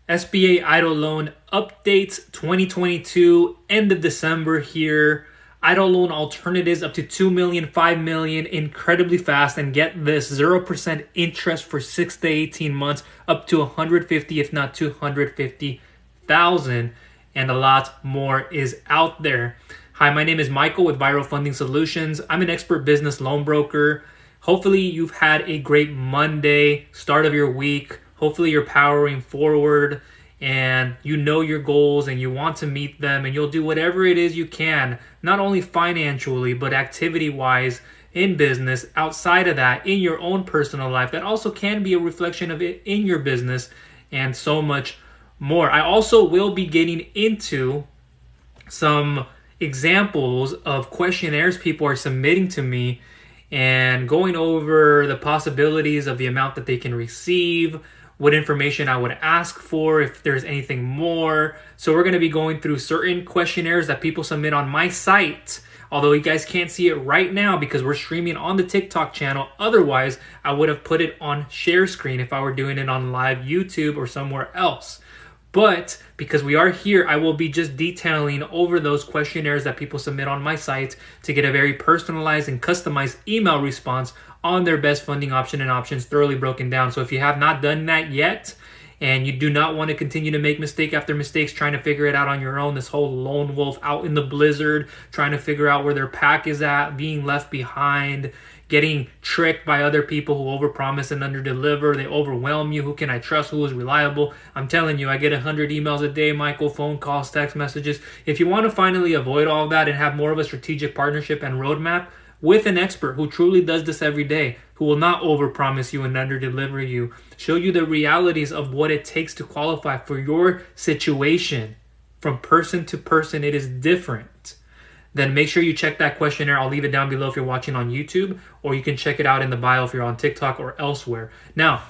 SBA EIDL Loan updates 2022, end of December here. EIDL Loan alternatives up to $2 million, $5 million, incredibly fast. And get this, 0% interest for 6 to 18 months, up to $150,000, if not $250,000. And a lot more is out there. Hi, my name is Michael with Viral Funding Solutions. I'm an expert business loan broker. Hopefully you've had a great Monday, start of your week. Hopefully you're powering forward and you know your goals and you want to meet them, and you'll do whatever it is you can, not only financially, but activity-wise in business, outside of that, in your own personal life. That also can be a reflection of it in your business and so much more. I also will be getting into some examples of questionnaires people are submitting to me and going over the possibilities of the amount that they can receive, what information I would ask for, if there's anything more. So we're going to be going through certain questionnaires that people submit on my site, although you guys can't see it right now because we're streaming on the TikTok channel. Otherwise, I would have put it on share screen if I were doing it on live YouTube or somewhere else. But because we are here, I will be just detailing over those questionnaires that people submit on my site to get a very personalized and customized email response on their best funding option and options thoroughly broken down. So if you have not done that yet and you do not want to continue to make mistake after mistakes trying to figure it out on your own, this whole lone wolf out in the blizzard, trying to figure out where their pack is at, being left behind, getting tricked by other people who overpromise and underdeliver, they overwhelm you. Who can I trust? Who is reliable? I'm telling you, I get 100 emails a day, Michael, phone calls, text messages. If you want to finally avoid all that and have more of a strategic partnership and roadmap with an expert who truly does this every day, who will not overpromise you and underdeliver you, show you the realities of what it takes to qualify for your situation. From person to person, it is different. Then make sure you check that questionnaire. I'll leave it down below if you're watching on YouTube, or you can check it out in the bio if you're on TikTok or elsewhere. Now,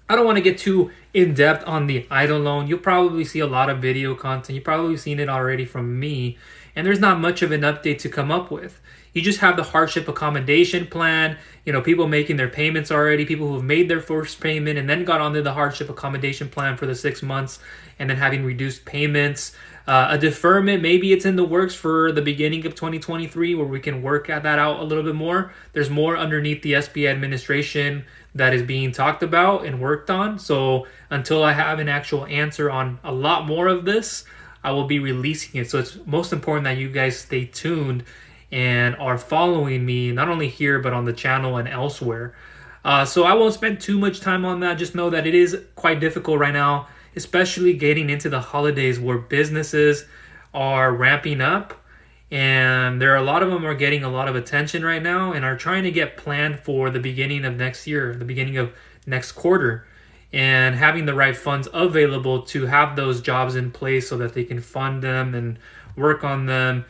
I don't want to get too in-depth on the EIDL loan. You'll probably see a lot of video content. You've probably seen it already from me, and there's not much of an update to come up with. You just have the hardship accommodation plan, people making their payments already, people who have made their first payment and then got onto the hardship accommodation plan for the 6 months and then having reduced payments. A deferment, maybe it's in the works for the beginning of 2023 where we can work at that out a little bit more. There's more underneath the SBA administration that is being talked about and worked on. So until I have an actual answer on a lot more of this, I will be releasing it. So it's most important that you guys stay tuned and are following me, not only here, but on the channel and elsewhere. So I won't spend too much time on that. Just know that it is quite difficult right now, especially getting into the holidays where businesses are ramping up. And there are a lot of them are getting a lot of attention right now and are trying to get planned for the beginning of next year, the beginning of next quarter, and having the right funds available to have those jobs in place so that they can fund them and work on them.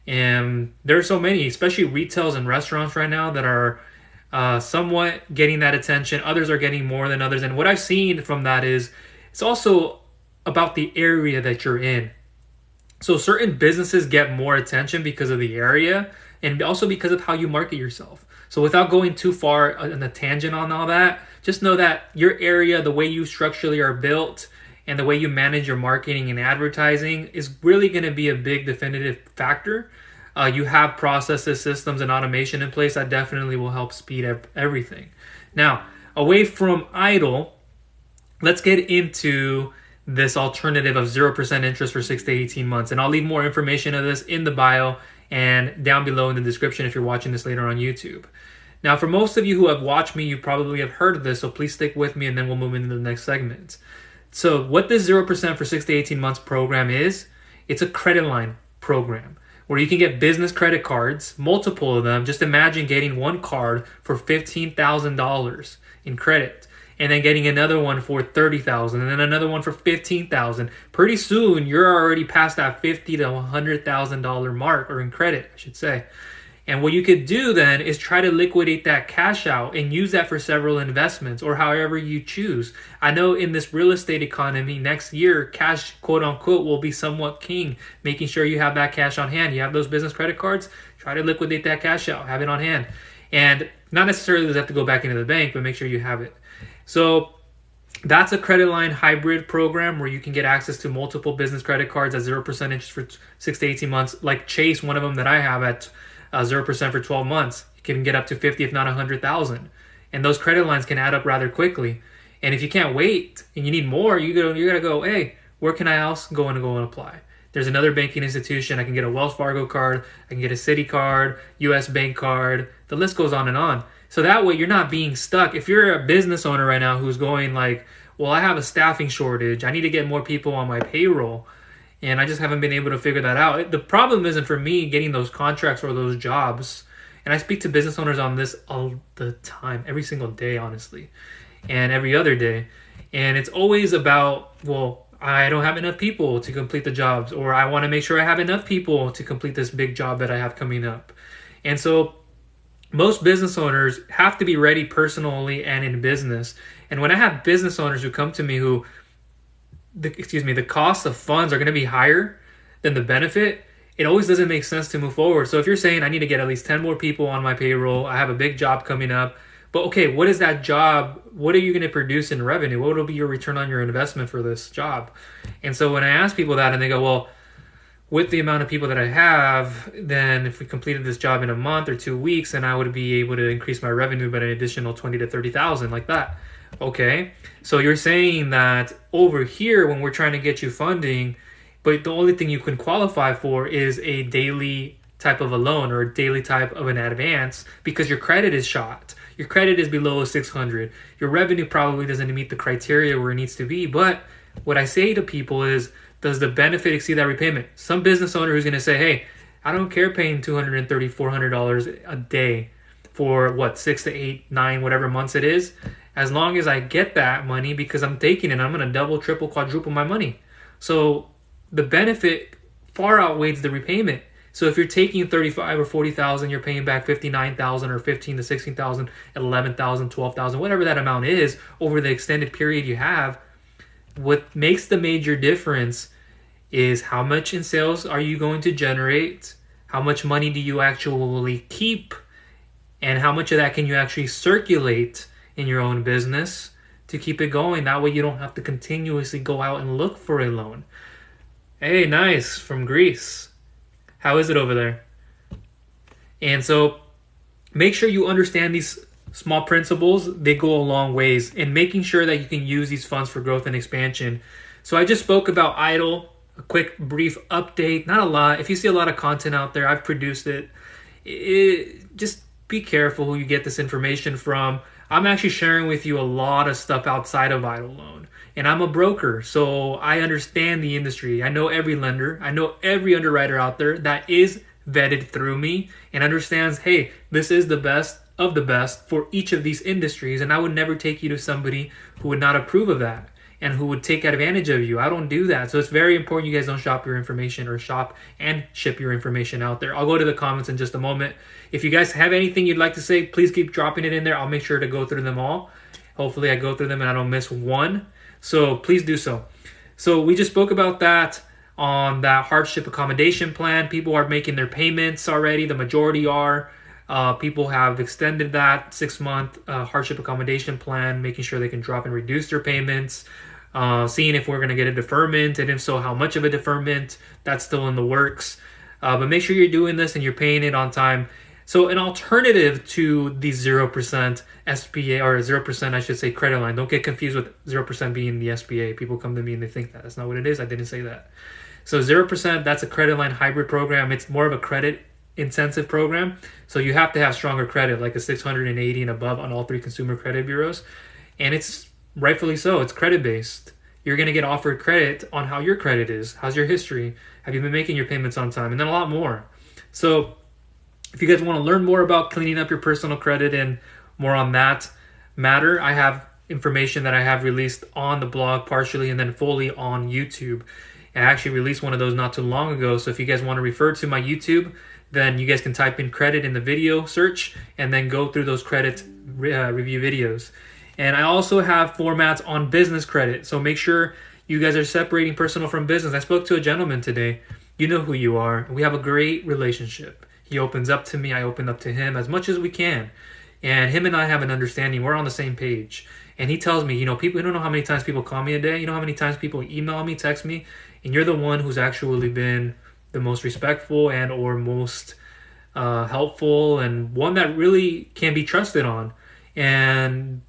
And there are so many, especially retails and restaurants right now, that are somewhat getting that attention. Others are getting more than others. And what I've seen from that is it's also about the area that you're in. So certain businesses get more attention because of the area and also because of how you market yourself. So without going too far in a tangent on all that, just know that your area, the way you structurally are built, and the way you manage your marketing and advertising is really going to be a big definitive factor. You have processes, systems, and automation in place that definitely will help speed up everything. Now, away from EIDL, let's get into this alternative of 0% interest for 6 to 18 months. And I'll leave more information of this in the bio and down below in the description if you're watching this later on YouTube. Now, for most of you who have watched me, you probably have heard of this, so please stick with me and then we'll move into the next segment. So what this 0% for 6 to 18 months program is, it's a credit line program where you can get business credit cards, multiple of them. Just imagine getting one card for $15,000 in credit and then getting another one for $30,000 and then another one for $15,000. Pretty soon, you're already past that $50,000 to $100,000 mark, or in credit, I should say. And what you could do then is try to liquidate that cash out and use that for several investments or however you choose. I know in this real estate economy, next year, cash, quote unquote, will be somewhat king, making sure you have that cash on hand. You have those business credit cards, try to liquidate that cash out, have it on hand. And not necessarily does it have to go back into the bank, but make sure you have it. So That's a credit line hybrid program where you can get access to multiple business credit cards at 0% interest for 6 to 18 months. Like Chase, one of them that I have at 0% for 12 months. You can get up to 50, if not 100,000. And those credit lines can add up rather quickly. And if you can't wait and you need more, you gotta go, hey, where can I else go and apply? There's another banking institution. I can get a Wells Fargo card. I can get a Citi card, US Bank card. The list goes on and on. So that way you're not being stuck. If you're a business owner right now who's going like, well, I have a staffing shortage. I need to get more people on my payroll. And I just haven't been able to figure that out. The problem isn't for me getting those contracts or those jobs. And I speak to business owners on this all the time, every single day, honestly, and every other day. And it's always about, well, I don't have enough people to complete the jobs, or I want to make sure I have enough people to complete this big job that I have coming up. And so most business owners have to be ready personally and in business. And when I have business owners who come to me the cost of funds are going to be higher than the benefit, it always doesn't make sense to move forward. So if you're saying I need to get at least 10 more people on my payroll, I have a big job coming up, but okay, what is that job? What are you going to produce in revenue? What will be your return on your investment for this job? And so when I ask people that and they go, well, with the amount of people that I have, then if we completed this job in a month or 2 weeks, then I would be able to increase my revenue by an additional 20 to 30,000 like that. Okay. So you're saying that over here, when we're trying to get you funding, but the only thing you can qualify for is a daily type of a loan or a daily type of an advance because your credit is shot. Your credit is below 600. Your revenue probably doesn't meet the criteria where it needs to be. But what I say to people is, does the benefit exceed that repayment? Some business owner who's going to say, hey, I don't care paying $230, $400 a day for 6 to 8, 9, whatever months it is, as long as I get that money because I'm taking it, I'm going to double, triple, quadruple my money. So the benefit far outweighs the repayment. So if you're taking 35 or 40,000, you're paying back 59,000 or 15 to 16,000, 11,000, 12,000, whatever that amount is over the extended period you have. What makes the major difference is how much in sales are you going to generate, how much money do you actually keep, and how much of that can you actually circulate in your own business to keep it going. That way you don't have to continuously go out and look for a loan. Hey, nice, from Greece. How is it over there? And so make sure you understand these small principles. They go a long ways in making sure that you can use these funds for growth and expansion. So I just spoke about EIDL, a quick brief update, not a lot. If you see a lot of content out there, I've produced it. Just be careful who you get this information from. I'm actually sharing with you a lot of stuff outside of EIDL Loan. And I'm a broker, so I understand the industry. I know every lender. I know every underwriter out there that is vetted through me and understands, hey, this is the best of the best for each of these industries. And I would never take you to somebody who would not approve of that and who would take advantage of you. I don't do that. So it's very important you guys don't shop your information or shop and ship your information out there. I'll go to the comments in just a moment. If you guys have anything you'd like to say, please keep dropping it in there. I'll make sure to go through them all. Hopefully I go through them and I don't miss one. So please do so. So we just spoke about that on that hardship accommodation plan. People are making their payments already. The majority are. People have extended that 6-month hardship accommodation plan, making sure they can drop and reduce their payments, seeing if we're going to get a deferment, and if so, how much of a deferment. That's still in the works. But make sure you're doing this and you're paying it on time. So an alternative to the 0% SBA, or 0%, I should say, credit line. Don't get confused with 0% being the SBA. People come to me and they think that. That's not what it is. I didn't say that. So 0%, that's a credit line hybrid program. It's more of a credit intensive program. So you have to have stronger credit, like a 680 and above on all 3 consumer credit bureaus. And it's rightfully so. It's credit based. You're going to get offered credit on how your credit is. How's your history? Have you been making your payments on time? And then a lot more. So if you guys want to learn more about cleaning up your personal credit and more on that matter, I have information that I have released on the blog partially and then fully on YouTube. I actually released one of those not too long ago. So if you guys want to refer to my YouTube, then you guys can type in credit in the video search and then go through those credit review videos. And I also have formats on business credit. So make sure you guys are separating personal from business. I spoke to a gentleman today. You know who you are. We have a great relationship. He opens up to me. I open up to him as much as we can. And him and I have an understanding. We're on the same page. And he tells me, people, you don't know how many times people call me a day. You know how many times people email me, text me, and you're the one who's actually been the most respectful and or most helpful, and one that really can be trusted on. And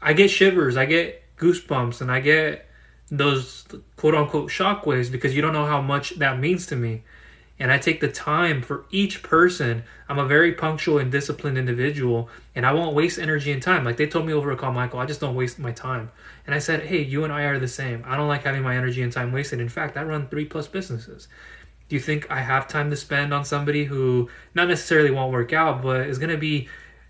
I get shivers, I get goosebumps, and I get those quote unquote shockwaves because you don't know how much that means to me. And I take the time for each person. I'm a very punctual and disciplined individual, and I won't waste energy and time. Like they told me over a call, Michael, I just don't waste my time. And I said, hey, you and I are the same. I don't like having my energy and time wasted. In fact, I run 3+ businesses. Do you think I have time to spend on somebody who not necessarily won't work out, but is going to be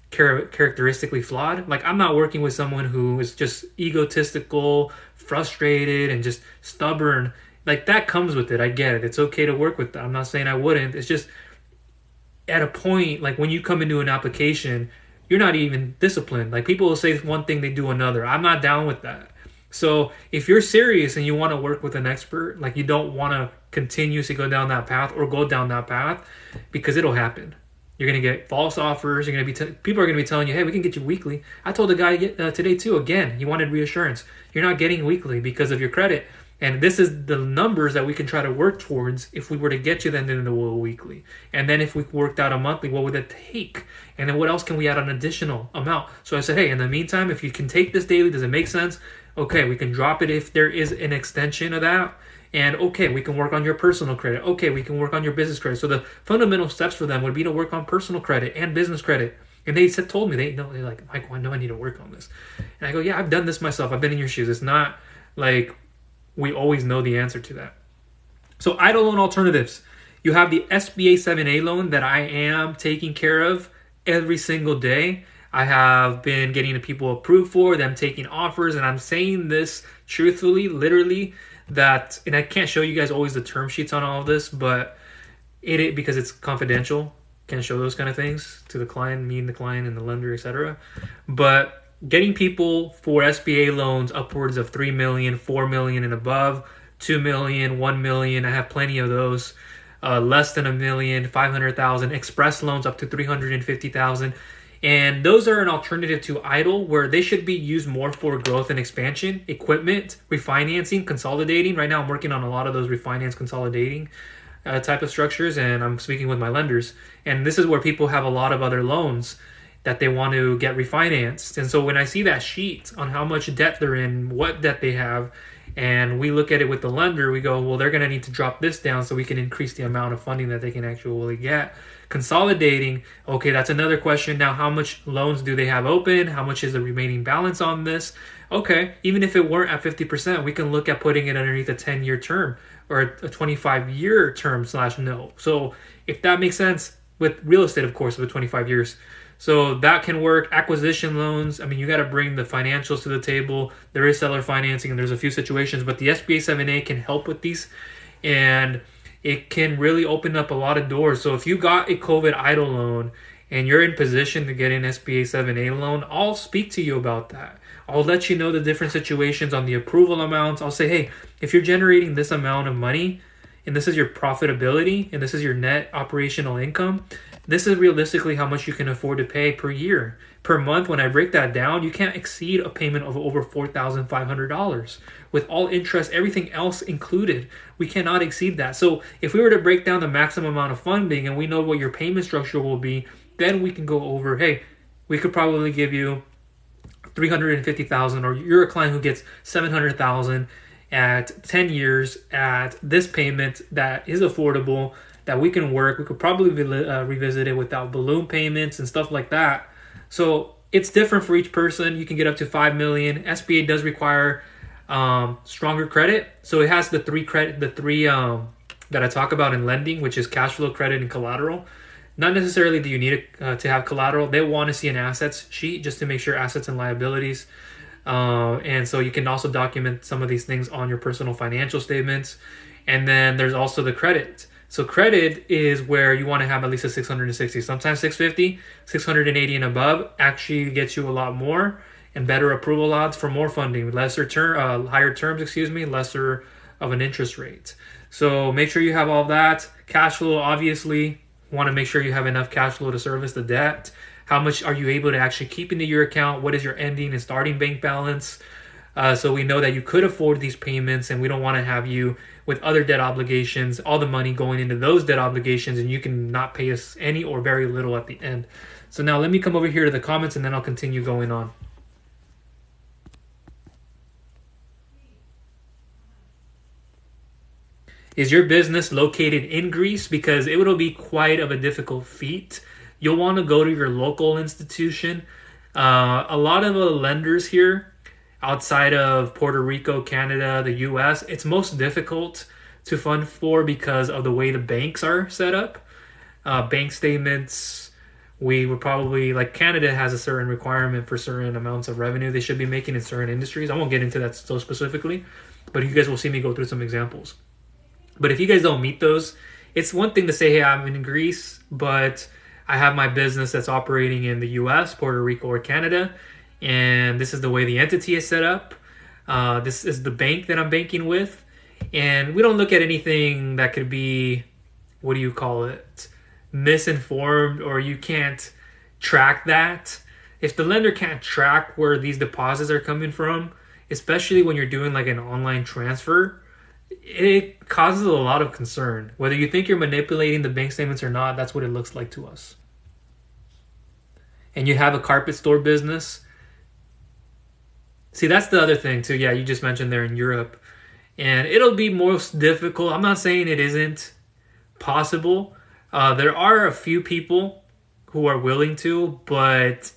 characteristically flawed? Like, I'm not working with someone who is just egotistical, frustrated, and just stubborn. Like, that comes with it. I get it. It's okay to work with that. I'm not saying I wouldn't. It's just at a point, like when you come into an application, you're not even disciplined. Like, people will say one thing, they do another. I'm not down with that. So if you're serious and you want to work with an expert, like you don't want to continuously go down that path or go down that path, because it'll happen. You're going to get false offers. You're going to be people are going to be telling you, hey, we can get you weekly. I told a guy today too, again, he wanted reassurance. You're not getting weekly because of your credit. And this is the numbers that we can try to work towards if we were to get you then into a weekly. And then if we worked out a monthly, what would that take? And then what else can we add an additional amount? So I said, hey, in the meantime, if you can take this daily, does it make sense? Okay, we can drop it if there is an extension of that. And okay, we can work on your personal credit. Okay, we can work on your business credit. So the fundamental steps for them would be to work on personal credit and business credit. And they told me, they're like, Michael, I know I need to work on this. And I go, yeah, I've done this myself. I've been in your shoes. It's not like we always know the answer to that. So EIDL loan alternatives. You have the SBA 7A loan that I am taking care of every single day. I have been getting the people approved for them, taking offers, and I'm saying this truthfully, literally, that, and I can't show you guys always the term sheets on all of this, but it because it's confidential, can't show those kind of things to the client, me and the client and the lender, etc. But getting people for SBA loans upwards of $3 million, $4 million and above, $2 million, $1 million, I have plenty of those. Less than $1 million, $500,000, express loans up to $350,000. And those are an alternative to EIDL, where they should be used more for growth and expansion, equipment, refinancing, consolidating. Right now I'm working on a lot of those refinance consolidating type of structures, and I'm speaking with my lenders. And this is where people have a lot of other loans that they want to get refinanced. And so when I see that sheet on how much debt they're in, what debt they have, and we look at it with the lender, we go, well, they're going to need to drop this down so we can increase the amount of funding that they can actually get. Consolidating, okay, that's another question. Now, how much loans do they have open? How much is the remaining balance on this? Okay, even if it weren't at 50%, we can look at putting it underneath a 10-year term or a 25-year term /no. So if that makes sense, with real estate, of course, with 25 years. So that can work. Acquisition loans, I mean, you got to bring the financials to the table. There is seller financing, and there's a few situations, but the SBA 7A can help with these, and it can really open up a lot of doors. So if you got a COVID EIDL loan and you're in position to get an SBA 7A loan, I'll speak to you about that. I'll let you know the different situations on the approval amounts. I'll say, hey, if you're generating this amount of money, and this is your profitability, and this is your net operational income, this is realistically how much you can afford to pay per year. Per month, when I break that down, you can't exceed a payment of over $4,500. With all interest, everything else included, we cannot exceed that. So if we were to break down the maximum amount of funding and we know what your payment structure will be, then we can go over, hey, we could probably give you $350,000, or you're a client who gets $700,000 at 10 years at this payment that is affordable, that we can work. We could probably revisit it without balloon payments and stuff like that. So it's different for each person. You can get up to $5 million. SBA does require stronger credit. So it has the three that I talk about in lending, which is cash flow, credit, and collateral. Not necessarily do you need to have collateral. They want to see an assets sheet just to make sure assets and liabilities. And so you can also document some of these things on your personal financial statements. And then there's also the credit. So credit is where you want to have at least a 660, sometimes 650, 680 and above actually gets you a lot more and better approval odds for more funding, higher terms, lesser of an interest rate. So make sure you have all that. Cash flow, obviously, want to make sure you have enough cash flow to service the debt. How much are you able to actually keep into your account? What is your ending and starting bank balance? So we know that you could afford these payments, and we don't want to have you with other debt obligations, all the money going into those debt obligations, and you can not pay us any or very little at the end. So now let me come over here to the comments, and then I'll continue going on. Is your business located in Greece? Because it will be quite of a difficult feat. You'll want to go to your local institution. A lot of the lenders here outside of Puerto Rico, Canada, the US, it's most difficult to fund for because of the way the banks are set up. Bank statements, we would probably, like Canada has a certain requirement for certain amounts of revenue they should be making in certain industries. I won't get into that so specifically, but you guys will see me go through some examples. But if you guys don't meet those, it's one thing to say, hey, I'm in Greece, but I have my business that's operating in the US, Puerto Rico, or Canada, and this is the way the entity is set up. This is the bank that I'm banking with. And we don't look at anything that could be, what do you call it, misinformed, or you can't track that. If the lender can't track where these deposits are coming from, especially when you're doing like an online transfer, it causes a lot of concern. Whether you think you're manipulating the bank statements or not, that's what it looks like to us. And you have a carpet store business. See, that's the other thing too. Yeah, you just mentioned there in Europe. And it'll be most difficult. I'm not saying it isn't possible. There are a few people who are willing to, but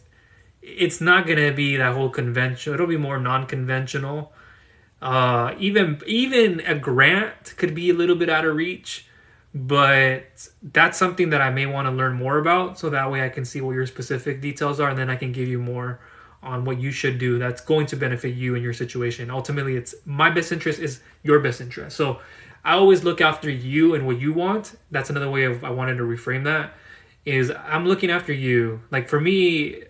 it's not going to be that whole conventional. It'll be more non-conventional. Even a grant could be a little bit out of reach, but that's something that I may want to learn more about, so that way I can see what your specific details are, and then I can give you more on what you should do that's going to benefit you in your situation. Ultimately, it's my best interest is your best interest. So I always look after you and what you want. That's another way of I wanted to reframe that, is I'm looking after you. Like for me,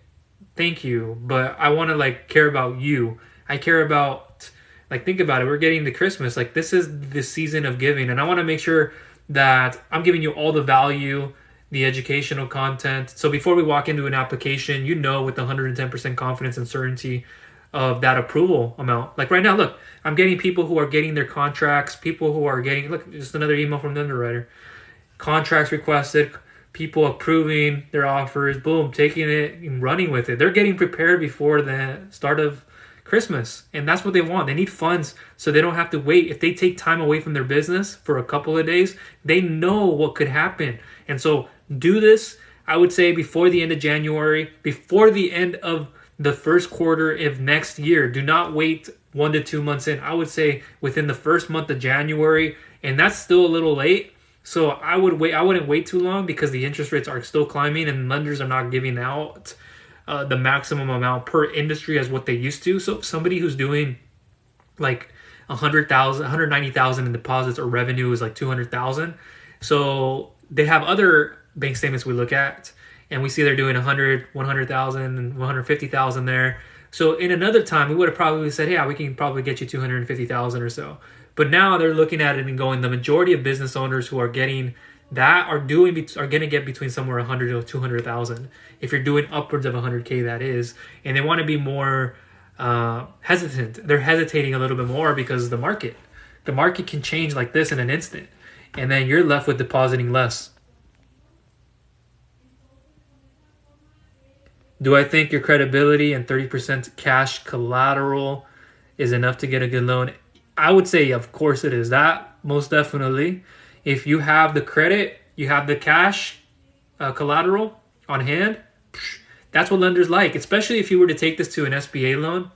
thank you, but I want to like care about you. I care about, like, think about it. We're getting to Christmas. Like, this is the season of giving, and I want to make sure that I'm giving you all the value, the educational content. So before we walk into an application, you know, with 110% confidence and certainty of that approval amount. Like right now, look, I'm getting people who are getting their contracts, people who are getting, look, just another email from the underwriter. Contracts requested, people approving their offers, boom, taking it and running with it. They're getting prepared before the start of Christmas, and that's what they want. They need funds so they don't have to wait. If they take time away from their business for a couple of days, they know what could happen. And so do this, I would say, before the end of January, before the end of the first quarter of next year. Do not wait 1 to 2 months in. I would say within the first month of January, and that's still a little late. So I wouldn't wait too long, because the interest rates are still climbing and lenders are not giving out the maximum amount per industry as what they used to. So somebody who's doing like 100,000, 190,000 in deposits, or revenue is like 200,000. So they have other bank statements we look at, and we see they're doing 100, 100,000, and 150,000 there. So in another time, we would have probably said, yeah, we can probably get you 250,000 or so. But now they're looking at it and going, the majority of business owners who are getting that are going to get between somewhere 100 to 200,000. If you're doing upwards of 100K, that is. And they want to be more hesitant. They're hesitating a little bit more because the market can change like this in an instant. And then you're left with depositing less. Do I think your credibility and 30% cash collateral is enough to get a good loan? I would say, of course it is. That, most definitely. If you have the credit, you have the cash collateral on hand, that's what lenders like. Especially if you were to take this to an SBA loan.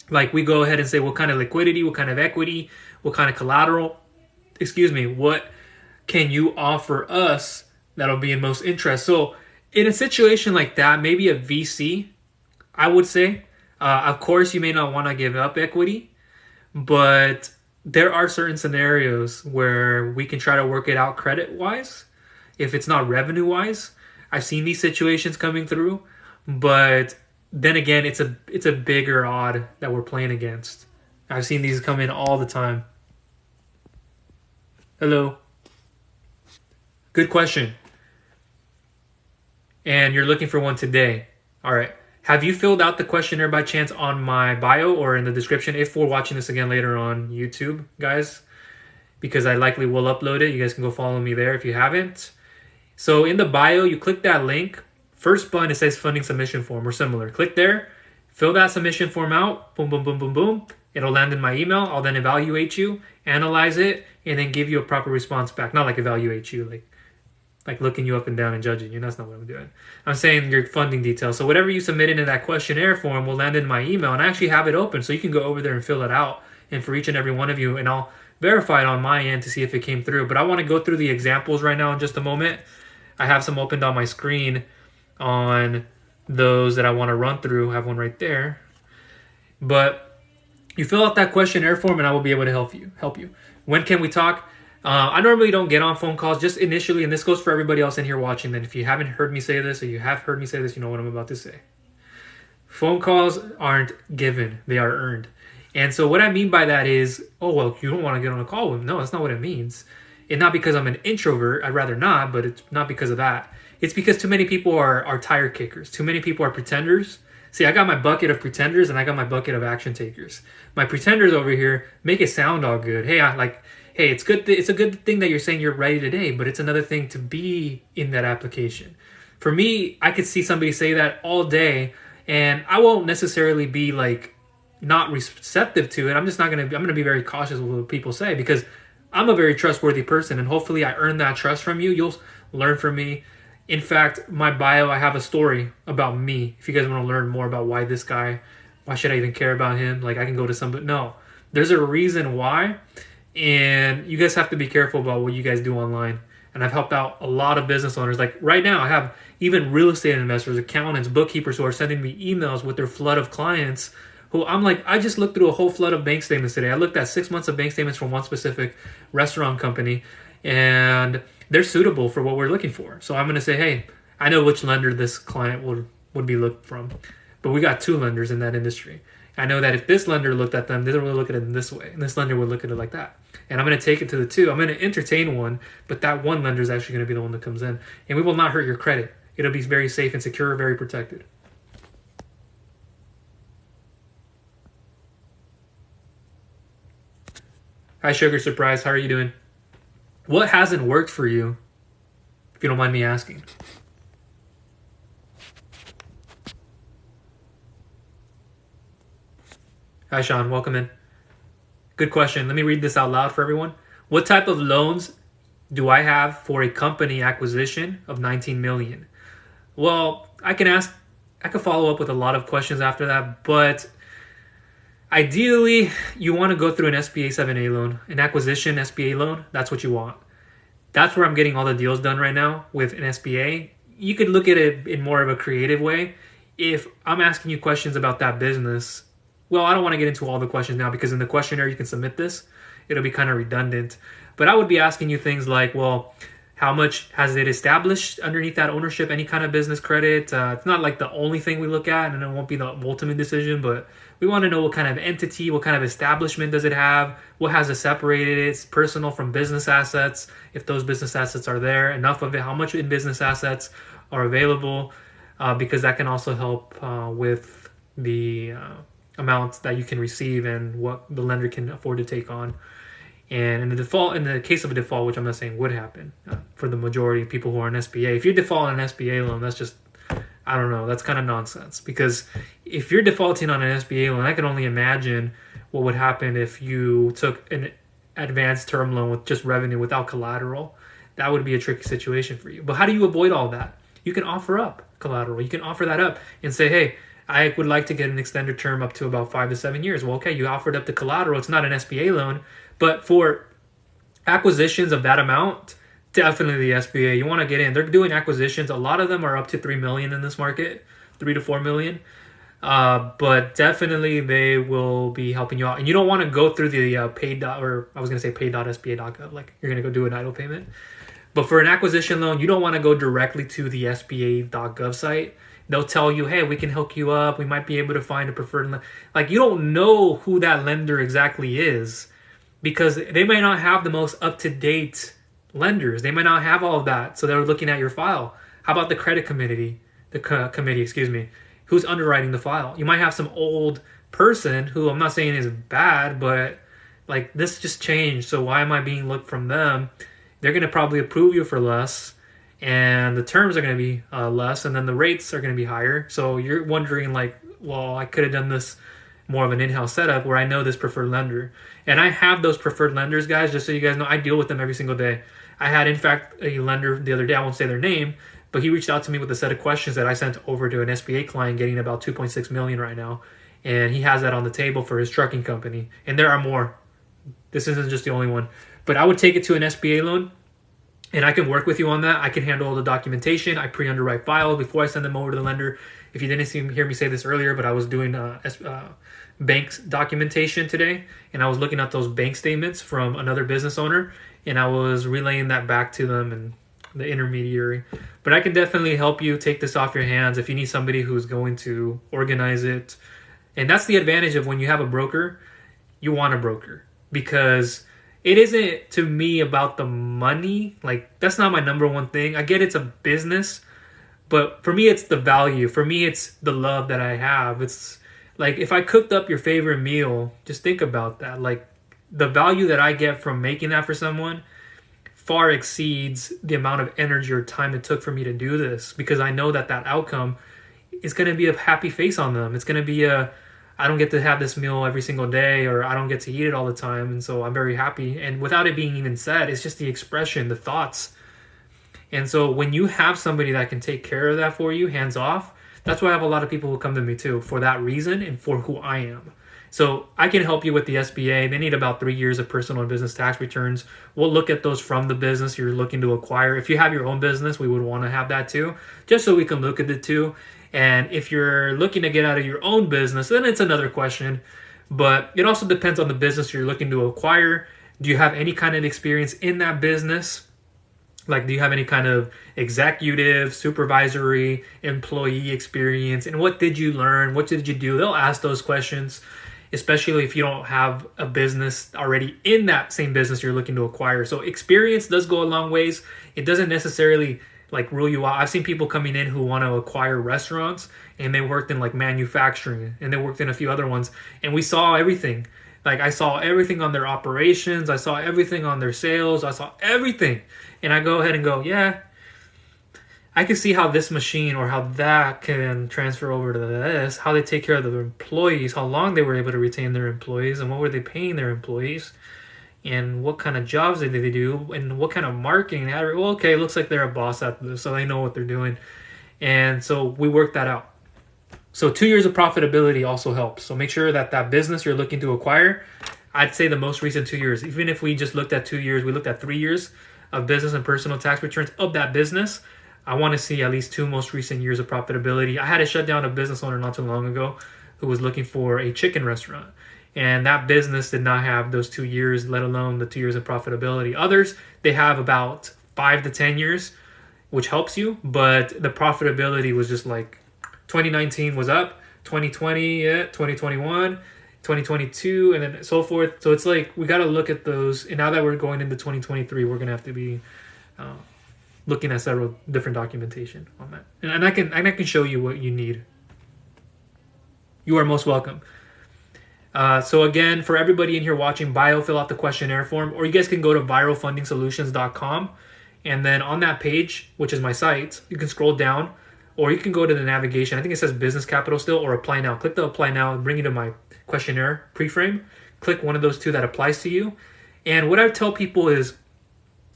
Like, we go ahead and say, what kind of liquidity, what kind of equity, what kind of collateral, what can you offer us that'll be in most interest? So in a situation like that, maybe a VC, I would say, of course, you may not want to give up equity, but there are certain scenarios where we can try to work it out credit-wise, if it's not revenue-wise. I've seen these situations coming through, but then again, it's a bigger odd that we're playing against. I've seen these come in all the time. Hello. Good question. and you're looking for one today. All right. Have you filled out the questionnaire by chance on my bio or in the description if we're watching this again later on YouTube, guys? Because I likely will upload it. You guys can go follow me there if you haven't. So in the bio, you click that link. First button, it says funding submission form or similar. Click there, fill that submission form out. Boom, boom, boom, boom, boom. It'll land in my email. I'll then evaluate you, analyze it, and then give you a proper response back. Not like evaluate you, like looking you up and down and judging you. That's not what I'm doing. I'm saying your funding details. So whatever you submitted in that questionnaire form will land in my email, and I actually have it open so you can go over there and fill it out. And for each and every one of you, and I'll verify it on my end to see if it came through. But I want to go through the examples right now in just a moment. I have some opened on my screen on those that I want to run through. I have one right there. But you fill out that questionnaire form and I will be able to help you. When can we talk? I normally don't get on phone calls just initially, and this goes for everybody else in here watching. Then if you haven't heard me say this or you have heard me say this, you know what I'm about to say. Phone calls aren't given, they are earned. And so what I mean by that is, oh, well, you don't want to get on a call with them. No, that's not what it means. And not because I'm an introvert, I'd rather not, but it's not because of that. It's because too many people are tire kickers. Too many people are pretenders. See, I got my bucket of pretenders and I got my bucket of action takers. My pretenders over here make it sound all good. Hey, it's good. It's a good thing that you're saying you're ready today, but it's another thing to be in that application. For me, I could see somebody say that all day, and I won't necessarily be like not receptive to it. I'm gonna be very cautious with what people say because I'm a very trustworthy person, and hopefully I earn that trust from you. You'll learn from me. In fact, my bio, I have a story about me. If you guys want to learn more about why should I even care about him? Like I can go to somebody. No, there's a reason why. And you guys have to be careful about what you guys do online. And I've helped out a lot of business owners. Like right now, I have even real estate investors, accountants, bookkeepers who are sending me emails with their flood of clients who I'm like, I just looked through a whole flood of bank statements today. I looked at 6 months of bank statements from one specific restaurant company, and they're suitable for what we're looking for. So I'm going to say, hey, I know which lender this client would be looked from, but we got 2 lenders in that industry. I know that if this lender looked at them, they don't really look at it in this way, and this lender would look at it like that. And I'm going to take it to the 2. I'm going to entertain one, but that one lender is actually going to be the one that comes in. And we will not hurt your credit. It'll be very safe and secure, very protected. Hi, Sugar Surprise. How are you doing? What hasn't worked for you, if you don't mind me asking? Hi, Sean. Welcome in. Good question. Let me read this out loud for everyone. What type of loans do I have for a company acquisition of $19 million? Well, I can follow up with a lot of questions after that, but ideally, you want to go through an SBA 7A loan, an acquisition SBA loan. That's what you want. That's where I'm getting all the deals done right now with an SBA. You could look at it in more of a creative way. If I'm asking you questions about that business, well, I don't want to get into all the questions now because in the questionnaire you can submit this. It'll be kind of redundant. But I would be asking you things like, well, how much has it established underneath that ownership, any kind of business credit? It's not like the only thing we look at, and it won't be the ultimate decision, but we want to know what kind of entity, what kind of establishment does it have, what has it separated its personal from business assets, if those business assets are there, enough of it, how much in business assets are available, because that can also help with the amount that you can receive and what the lender can afford to take on. And in the case of a default, which I'm not saying would happen for the majority of people who are in SBA, if you default on an SBA loan, that's just, I don't know, that's kind of nonsense. Because if you're defaulting on an SBA loan, I can only imagine what would happen if you took an advanced term loan with just revenue without collateral. That would be a tricky situation for you. But how do you avoid all that? You can offer up collateral. You can offer that up and say, hey, I would like to get an extended term up to about 5 to 7 years. Well, okay, you offered up the collateral. It's not an SBA loan, but for acquisitions of that amount, definitely the SBA. You want to get in. They're doing acquisitions. A lot of them are up to $3 million in this market, $3 to $4 million. But definitely they will be helping you out. And you don't want to go through the pay.sba.gov, like you're going to go do an EIDL payment. But for an acquisition loan, you don't want to go directly to the SBA.gov site. They'll tell you, hey, we can hook you up. We might be able to find a preferred. Like, you don't know who that lender exactly is because they may not have the most up-to-date lenders. They might not have all of that. So they're looking at your file. How about the credit committee, committee, excuse me, who's underwriting the file? You might have some old person who I'm not saying is bad, but like this just changed, so why am I being looked from them? They're going to probably approve you for less, and the terms are going to be less, and then the rates are going to be higher. So you're wondering like, well, I could have done this more of an in-house setup where I know this preferred lender. And I have those preferred lenders, guys, just so you guys know. I deal with them every single day. I had, in fact, a lender the other day, I won't say their name, but he reached out to me with a set of questions that I sent over to an SBA client getting about $2.6 million right now. And he has that on the table for his trucking company. And there are more. This isn't just the only one. But I would take it to an SBA loan, and I can work with you on that. I can handle all the documentation. I pre-underwrite files before I send them over to the lender. If you didn't hear me say this earlier, but I was doing banks documentation today, and I was looking at those bank statements from another business owner, and I was relaying that back to them and the intermediary. But I can definitely help you take this off your hands if you need somebody who's going to organize it. And that's the advantage of when you have a broker. You want a broker, because it isn't, to me, about the money. Like, that's not my number one thing. I get it's a business, but for me, it's the value. For me, it's the love that I have. It's like, if I cooked up your favorite meal, just think about that. Like, the value that I get from making that for someone far exceeds the amount of energy or time it took for me to do this, because I know that that outcome is going to be a happy face on them. It's going to be I don't get to have this meal every single day, or I don't get to eat it all the time, and so I'm very happy. And without it being even said, it's just the expression, the thoughts. And so when you have somebody that can take care of that for you, hands off, that's why I have a lot of people who come to me too, for that reason and for who I am. So I can help you with the SBA. They need about 3 years of personal and business tax returns. We'll look at those from the business you're looking to acquire. If you have your own business, we would want to have that too, just so we can look at the two. And if you're looking to get out of your own business, then it's another question. But it also depends on the business you're looking to acquire. Do you have any kind of experience in that business? Like, do you have any kind of executive, supervisory, employee experience? And what did you learn? What did you do? They'll ask those questions, especially if you don't have a business already in that same business you're looking to acquire. So experience does go a long ways. It doesn't necessarily like rule you out. I've seen people coming in who want to acquire restaurants, and they worked in like manufacturing, and they worked in a few other ones, and we saw everything. Like, I saw everything on their operations, I saw everything on their sales, I saw everything. And I go ahead and go, yeah, I can see how this machine or how that can transfer over to this, how they take care of their employees, how long they were able to retain their employees, and what were they paying their employees, and what kind of jobs did they do, and what kind of marketing. Well, okay, it looks like they're a boss at this, so they know what they're doing. And so we worked that out. So 2 years of profitability also helps. So make sure that that business you're looking to acquire, I'd say the most recent 2 years, even if we just looked at 2 years, we looked at 3 years of business and personal tax returns of that business. I want to see at least 2 most recent years of profitability. I had to shut down a business owner not too long ago who was looking for a chicken restaurant. And that business did not have those 2 years, let alone the 2 years of profitability. Others, they have about 5 to 10 years, which helps you. But the profitability was just like 2019 was up, 2020, 2021, 2022, and then so forth. So it's like we got to look at those. And now that we're going into 2023, we're going to have to be looking at several different documentation on that. And I can show you what you need. You are most welcome. So again, for everybody in here watching, fill out the questionnaire form, or you guys can go to viralfundingsolutions.com, and then on that page, which is my site, you can scroll down, or you can go to the navigation. I think it says business capital still, or apply now. Click the apply now and bring you to my questionnaire pre-frame. Click one of those two that applies to you. And what I tell people is,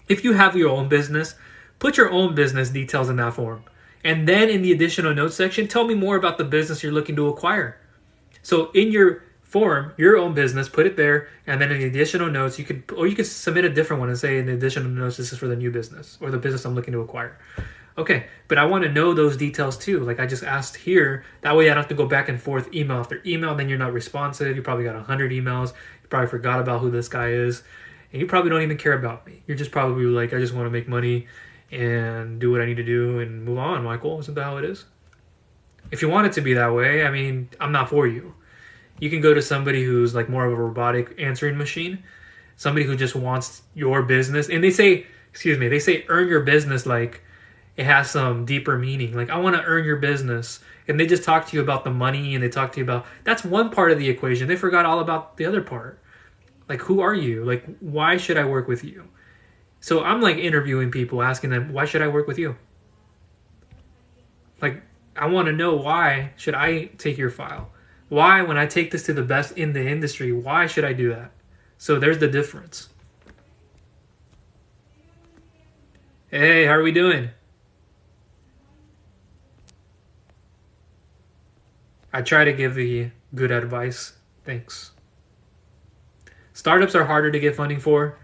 if you have your own business, put your own business details in that form. And then in the additional notes section, tell me more about the business you're looking to acquire. So in your form, your own business, put it there, and then in the additional notes, you could submit a different one and say in the additional notes, this is for the new business or the business I'm looking to acquire. Okay, but I want to know those details too. Like I just asked here, that way I don't have to go back and forth email after email. Then you're not responsive. You probably got 100 emails. You probably forgot about who this guy is, and you probably don't even care about me. You're just probably like, I just want to make money and do what I need to do and move on, Michael. Isn't that how it is? If you want it to be that way, I mean, I'm not for you. You can go to somebody who's like more of a robotic answering machine, somebody who just wants your business. And they say, earn your business like it has some deeper meaning. Like, I want to earn your business. And they just talk to you about the money, and they talk to you about, that's one part of the equation. They forgot all about the other part. Like, who are you? Like, why should I work with you? So I'm like interviewing people, asking them, why should I work with you? Like, I want to know, why should I take your file? Why, when I take this to the best in the industry, why should I do that? So there's the difference. Hey, how are we doing? I try to give the good advice. Thanks. Startups are harder to get funding for.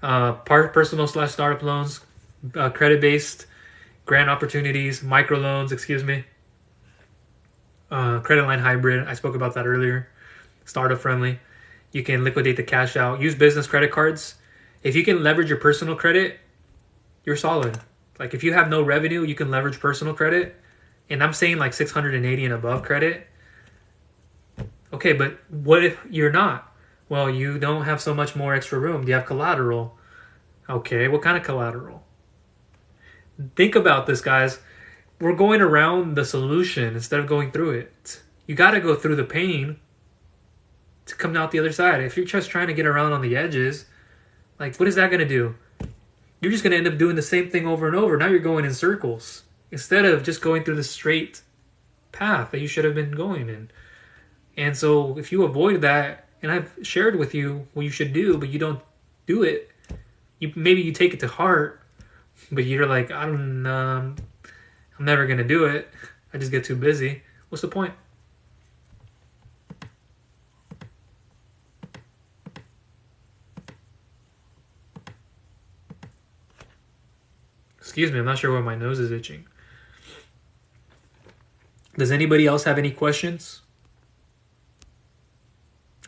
Personal/startup loans, credit-based, grant opportunities, microloans, credit line hybrid. I spoke about that earlier. Startup friendly. You can liquidate the cash out. Use business credit cards. If you can leverage your personal credit, you're solid. Like, if you have no revenue, you can leverage personal credit. And I'm saying like 680 and above credit. Okay, but what if you're not? Well, you don't have so much more extra room. Do you have collateral? Okay, what kind of collateral? Think about this, guys. We're going around the solution instead of going through it. You got to go through the pain to come out the other side. If you're just trying to get around on the edges, like, what is that going to do? You're just going to end up doing the same thing over and over. Now you're going in circles instead of just going through the straight path that you should have been going in. And so if you avoid that, and I've shared with you what you should do, but you don't do it, maybe you take it to heart, but you're like, I'm never going to do it. I just get too busy. What's the point? Excuse me, I'm not sure why my nose is itching. Does anybody else have any questions?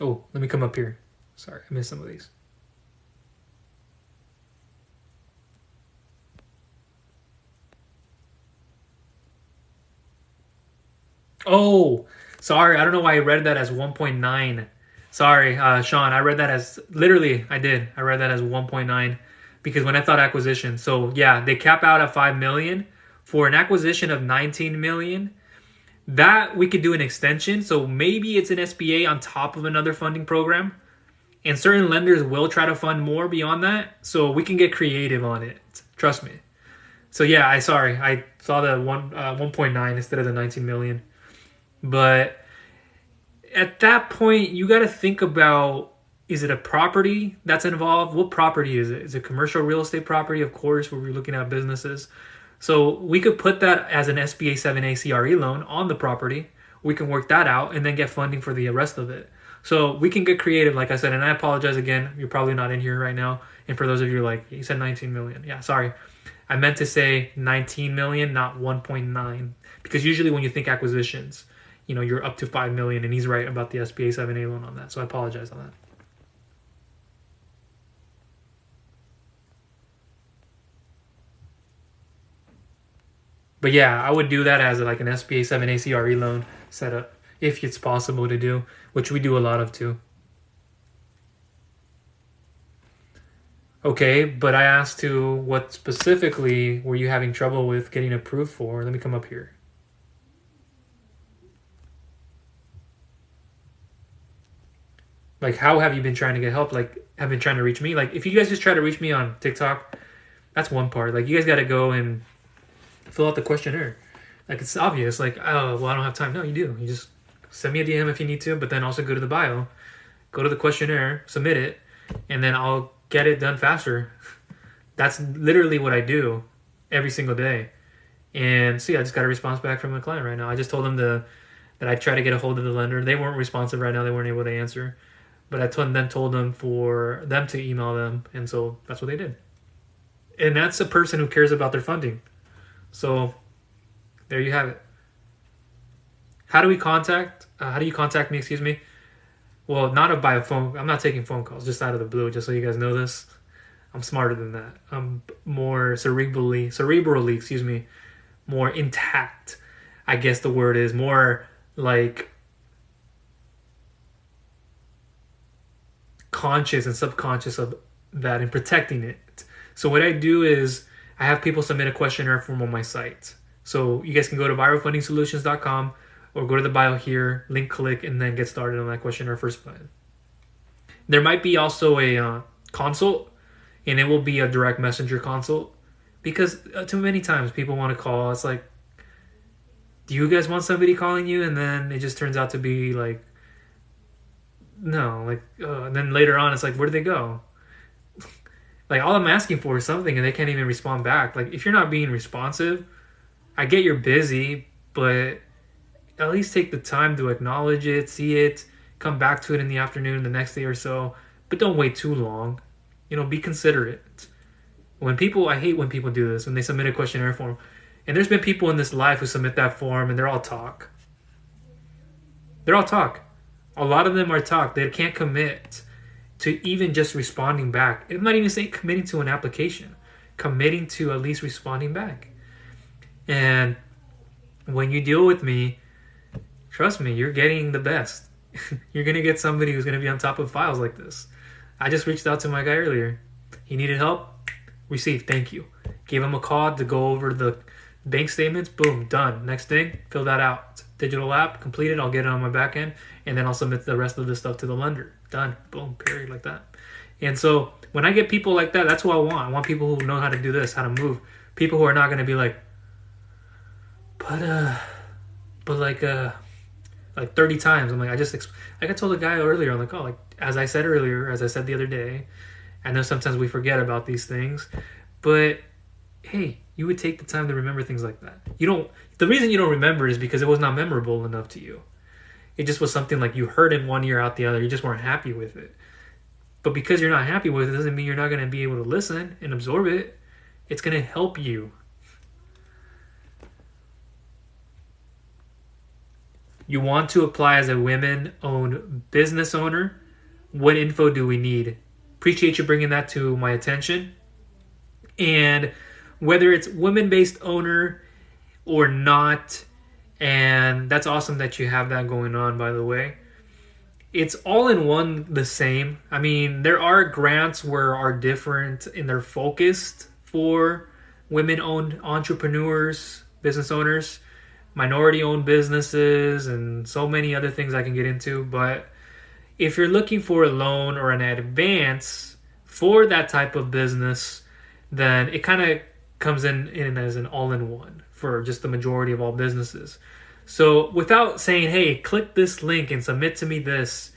Oh, let me come up here. Sorry, I missed some of these. Oh, sorry. I don't know why I read that as 1.9. Sorry, Sean. I read that as, literally, I did. I read that as 1.9 because when I thought acquisition. So yeah, they cap out at 5 million for an acquisition of 19 million. That we could do an extension. So maybe it's an SBA on top of another funding program. And certain lenders will try to fund more beyond that. So we can get creative on it. Trust me. So yeah, I saw the 1.9 instead of the 19 million. But at that point, you got to think about, is it a property that's involved? What property is it? Is it commercial real estate property? Of course, where we're looking at businesses. So we could put that as an SBA 7A CRE loan on the property. We can work that out and then get funding for the rest of it. So we can get creative, like I said, and I apologize again. You're probably not in here right now. And for those of you like, you said 19 million. Yeah, sorry. I meant to say 19 million, not 1.9. Because usually when you think acquisitions, you're up to 5 million, and he's right about the SBA 7A loan on that. So I apologize on that. But yeah, I would do that as like an SBA 7A CRE loan setup, if it's possible to do, which we do a lot of too. Okay, but I asked to what specifically were you having trouble with getting approved for? Let me come up here. Like, how have you been trying to get help? Like, have been trying to reach me? Like, if you guys just try to reach me on TikTok, that's one part. Like, you guys got to go and fill out the questionnaire. Like, it's obvious. Like, oh, well, I don't have time. No, you do. You just send me a DM if you need to, but then also go to the bio, go to the questionnaire, submit it, and then I'll get it done faster. That's literally what I do every single day. And see, I just got a response back from the client right now. I just told them that I try to get a hold of the lender. They weren't responsive right now. They weren't able to answer. But I told them for them to email them. And so that's what they did. And that's a person who cares about their funding. So there you have it. How do you contact me, excuse me? Well, not by a phone. I'm not taking phone calls just out of the blue, just so you guys know this. I'm smarter than that. I'm more cerebrally, more intact. I guess the word is more like conscious and subconscious of that and protecting it. So what I do is I have people submit a questionnaire form on my site. So you guys can go to viralfundingsolutions.com or go to the bio here, link click, and then get started on that questionnaire first button. There might be also a consult, and it will be a direct messenger consult, because too many times people want to call. It's like, do you guys want somebody calling you? And then it just turns out to be like, no, like, and then later on it's like, where did they go? Like, all I'm asking for is something and they can't even respond back. Like, if you're not being responsive, I get you're busy, but at least take the time to acknowledge it, see it, come back to it in the afternoon, the next day or so, but don't wait too long. Be considerate. I hate when people do this, when they submit a questionnaire form. And there's been people in this life who submit that form and they're all talk. They're all talk. A lot of them are talk. They can't commit to even just responding back. I'm not even saying committing to an application. Committing to at least responding back. And when you deal with me, trust me, you're getting the best. You're going to get somebody who's going to be on top of files like this. I just reached out to my guy earlier. He needed help. Received. Thank you. Gave him a call to go over the bank statements. Boom. Done. Next thing, fill that out. Digital app. Completed. I'll get it on my back end. And then I'll submit the rest of the stuff to the lender. Done. Boom. Period. Like that. And so when I get people like that, that's who I want. I want people who know how to do this, how to move. People who are not going to be like, but like 30 times. I'm like, like I told the guy earlier, I'm like, oh, like, as I said the other day, I know sometimes we forget about these things, but hey, you would take the time to remember things like that. The reason you don't remember it is because it was not memorable enough to you. It just was something like you heard in one ear out the other. You just weren't happy with it. But because you're not happy with it doesn't mean you're not going to be able to listen and absorb it. It's going to help you. You want to apply as a women-owned business owner. What info do we need? Appreciate you bringing that to my attention. And whether it's women-based owner or not, and that's awesome that you have that going on, by the way. It's all in one the same. I mean, there are grants where are different and they're focused for women-owned entrepreneurs, business owners, minority-owned businesses, and so many other things I can get into. But if you're looking for a loan or an advance for that type of business, then it kind of comes in as an all-in-one for just the majority of all businesses. So without saying, hey, click this link and submit to me this,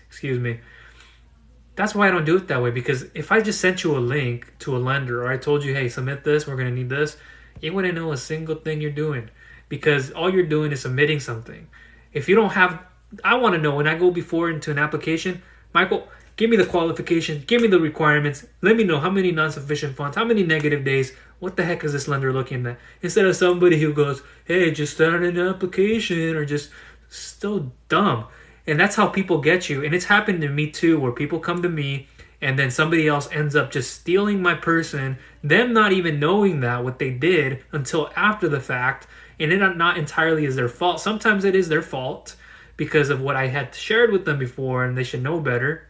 that's why I don't do it that way. Because if I just sent you a link to a lender, or I told you, hey, submit this, we're going to need this, you wouldn't know a single thing you're doing. Because all you're doing is submitting something. If you don't have, I want to know when I go before into an application, Michael, give me the qualification, give me the requirements, let me know how many non-sufficient funds, how many negative days, what the heck is this lender looking at? Instead of somebody who goes, hey, just start an application, or just still dumb. And that's how people get you. And it's happened to me too, where people come to me and then somebody else ends up just stealing my person, them not even knowing that what they did until after the fact. And it not entirely is their fault. Sometimes it is their fault because of what I had shared with them before, and they should know better.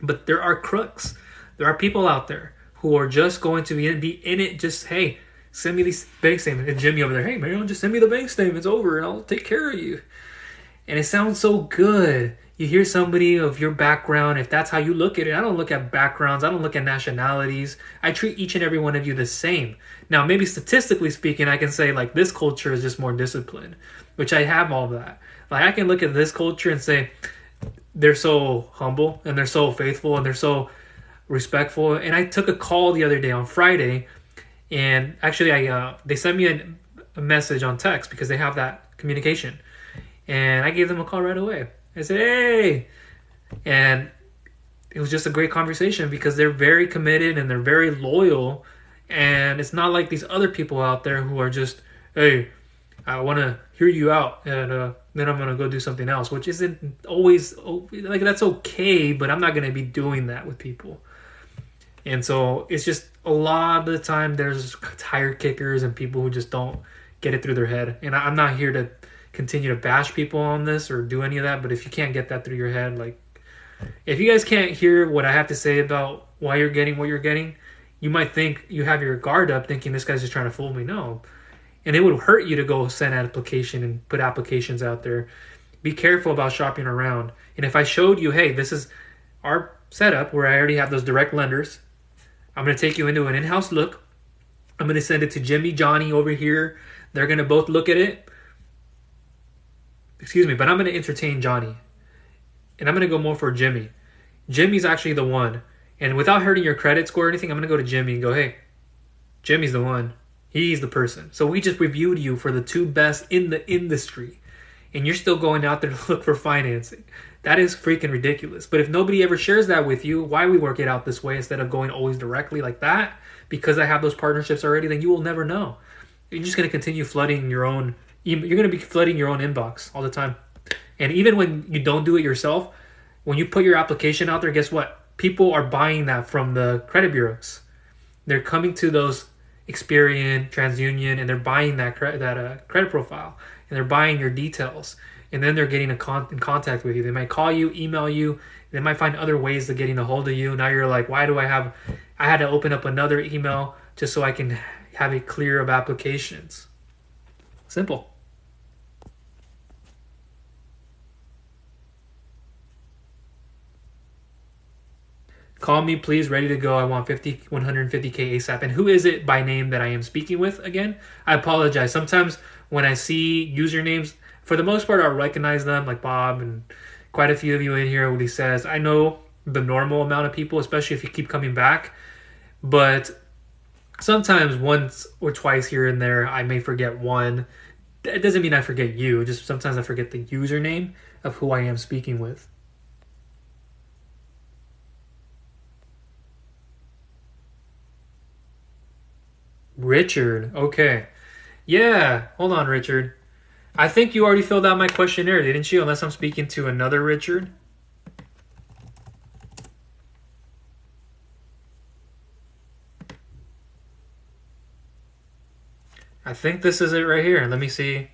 But there are crooks. There are people out there who are just going to be in it, just, hey, send me these bank statements. And Jimmy over there, hey, man, just send me the bank statements over and I'll take care of you. And it sounds so good. You hear somebody of your background, if that's how you look at it. I don't look at backgrounds. I don't look at nationalities. I treat each and every one of you the same. Now, maybe statistically speaking, I can say, like, this culture is just more disciplined, which I have all that. Like, I can look at this culture and say, they're so humble and they're so faithful and they're so respectful. And I took a call the other day on Friday, and actually they sent me a message on text because they have that communication. And I gave them a call right away. I said, hey. And it was just a great conversation because they're very committed and they're very loyal. And it's not like these other people out there who are just, hey, I want to hear you out and then I'm going to go do something else, which isn't always, like, that's okay, but I'm not going to be doing that with people. And so it's just a lot of the time there's tire kickers and people who just don't get it through their head. And I'm not here to continue to bash people on this or do any of that, but if you can't get that through your head, like, if you guys can't hear what I have to say about why you're getting what you're getting, You might think you have your guard up thinking this guy's just trying to fool me. No. And it would hurt you to go send an application and put applications out there. Be careful about shopping around. And if I showed you, hey, this is our setup where I already have those direct lenders, I'm going to take you into an in-house look. I'm going to send it to Jimmy, Johnny over here. They're going to both look at it. Excuse me, but I'm going to entertain Johnny. And I'm going to go more for Jimmy. Jimmy's actually the one. And without hurting your credit score or anything, I'm going to go to Jimmy and go, hey, Jimmy's the one. He's the person. So we just reviewed you for the 2 best in the industry. And you're still going out there to look for financing. That is freaking ridiculous. But if nobody ever shares that with you, why we work it out this way instead of going always directly like that, because I have those partnerships already, then you will never know. You're just going to continue flooding your own, you're going to be flooding your own inbox all the time. And even when you don't do it yourself, when you put your application out there, guess what? People are buying that from the credit bureaus. They're coming to those Experian, TransUnion, and they're buying that credit profile, and they're buying your details, and then they're getting in contact with you. They might call you, email you. They might find other ways of getting a hold of you. Now you're like, why do I had to open up another email just so I can have it clear of applications. Simple. Call me, please, ready to go. I want 150K ASAP. And who is it by name that I am speaking with again? I apologize. Sometimes when I see usernames, for the most part, I'll recognize them, like Bob and quite a few of you in here. What he says, I know the normal amount of people, especially if you keep coming back. But sometimes once or twice here and there, I may forget one. It doesn't mean I forget you. Just sometimes I forget the username of who I am speaking with. Richard, okay. Yeah, hold on, Richard. I think you already filled out my questionnaire, didn't you? Unless I'm speaking to another Richard. I think this is it right here. Let me see.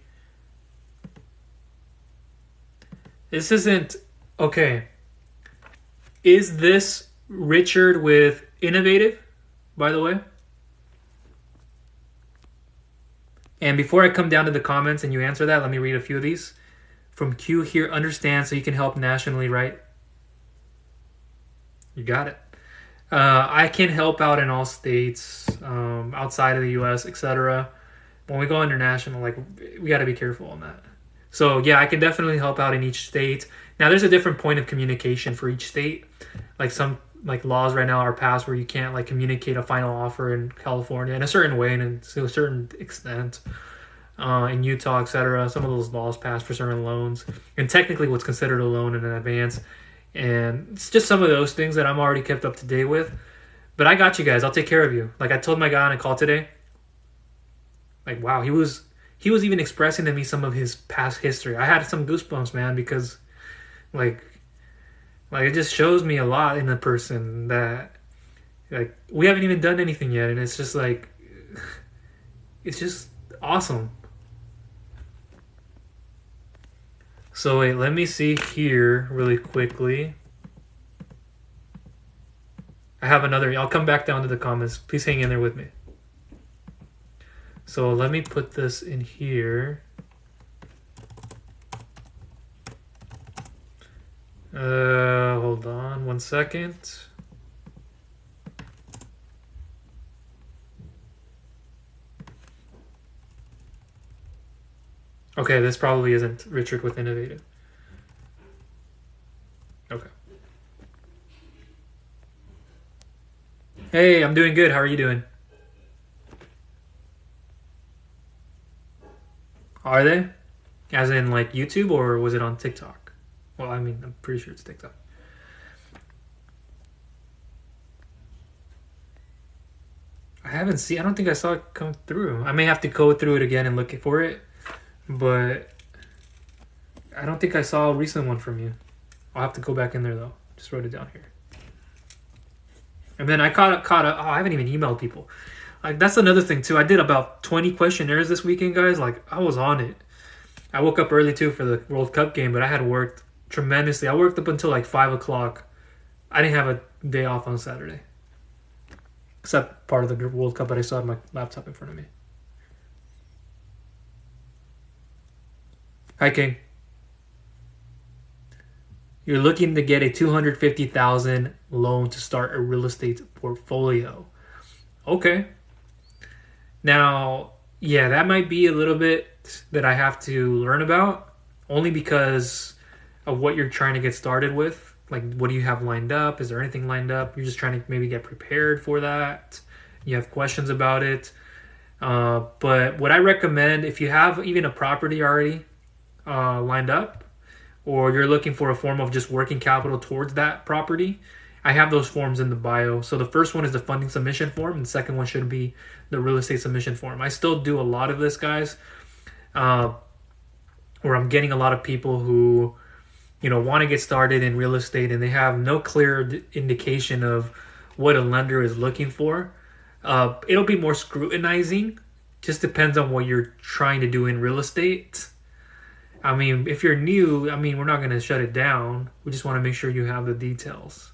This isn't... Okay. Is this Richard with Innovative, by the way? And before I come down to the comments and you answer that, let me read a few of these. From Q here, understand so you can help nationally, right? You got it. I can help out in all states, outside of the U.S., etc. When we go international, like, we got to be careful on that. So, yeah, I can definitely help out in each state. Now, there's a different point of communication for each state. Like, some laws right now are passed where you can't communicate a final offer in California in a certain way and to a certain extent. In Utah, etc. Some of those laws passed for certain loans, and technically what's considered a loan in advance. And it's just some of those things that I'm already kept up to date with. But I got you guys. I'll take care of you. Like I told my guy on a call today. Like, wow, he was even expressing to me some of his past history. I had some goosebumps, man, because like it just shows me a lot in a person that we haven't even done anything yet, and it's just it's just awesome. So wait, let me see here really quickly. I have another. I'll come back down to the comments. Please hang in there with me. So let me put this in here. Hold on 1 second. Okay, this probably isn't Richard with Innovative. Okay. Hey, I'm doing good. How are you doing? Are they? As in YouTube, or was it on TikTok? Well, I mean, I'm pretty sure it's TikTok. I don't think I saw it come through. I may have to go through it again and look for it, but I don't think I saw a recent one from you. I'll have to go back in there though. Just wrote it down here. And then I caught up. Oh, I haven't even emailed people. That's another thing too. I did about 20 questionnaires this weekend, guys. I was on it. I woke up early too for the World Cup game, but I had worked tremendously. I worked up until 5 o'clock. I didn't have a day off on Saturday. except part of the World Cup, but I still have my laptop in front of me. Hi, King. You're looking to get a $250,000 loan to start a real estate portfolio. Okay. Now, yeah, that might be a little bit that I have to learn about, only because of what you're trying to get started with. Like, what do you have lined up? Is there anything lined up? You're just trying to maybe get prepared for that. You have questions about it. But what I recommend, if you have even a property already lined up, or you're looking for a form of just working capital towards that property, I have those forms in the bio. So the first one is the funding submission form, and the second one should be the real estate submission form. I still do a lot of this, guys, where I'm getting a lot of people who, want to get started in real estate and they have no clear indication of what a lender is looking for. It'll be more scrutinizing. Just depends on what you're trying to do in real estate. I mean, if you're new, we're not going to shut it down. We just want to make sure you have the details.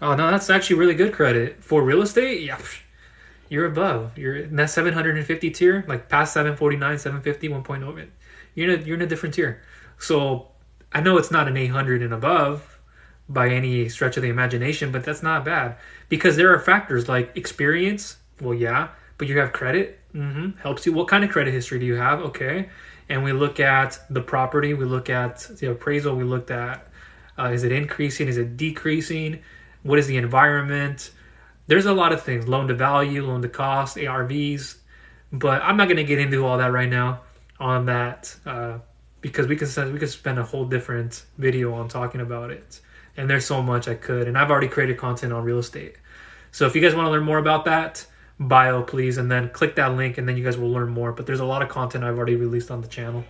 Oh, no, that's actually really good credit. For real estate, yeah, you're above. You're in that 750 tier, like past 749, 750, 1.0. You're in a different tier. So I know it's not an 800 and above by any stretch of the imagination, but that's not bad. Because there are factors like experience. Well, yeah, but you have credit. Helps you. What kind of credit history do you have? Okay. And we look at the property. We look at the appraisal. We looked at, is it increasing? Is it decreasing? What is the environment? There's a lot of things. Loan to value, loan to cost, ARVs. But I'm not going to get into all that right now on that because we could spend a whole different video on talking about it. And there's so much I could. And I've already created content on real estate. So if you guys want to learn more about that, bio please, and then click that link and then you guys will learn more. But there's a lot of content I've already released on the channel.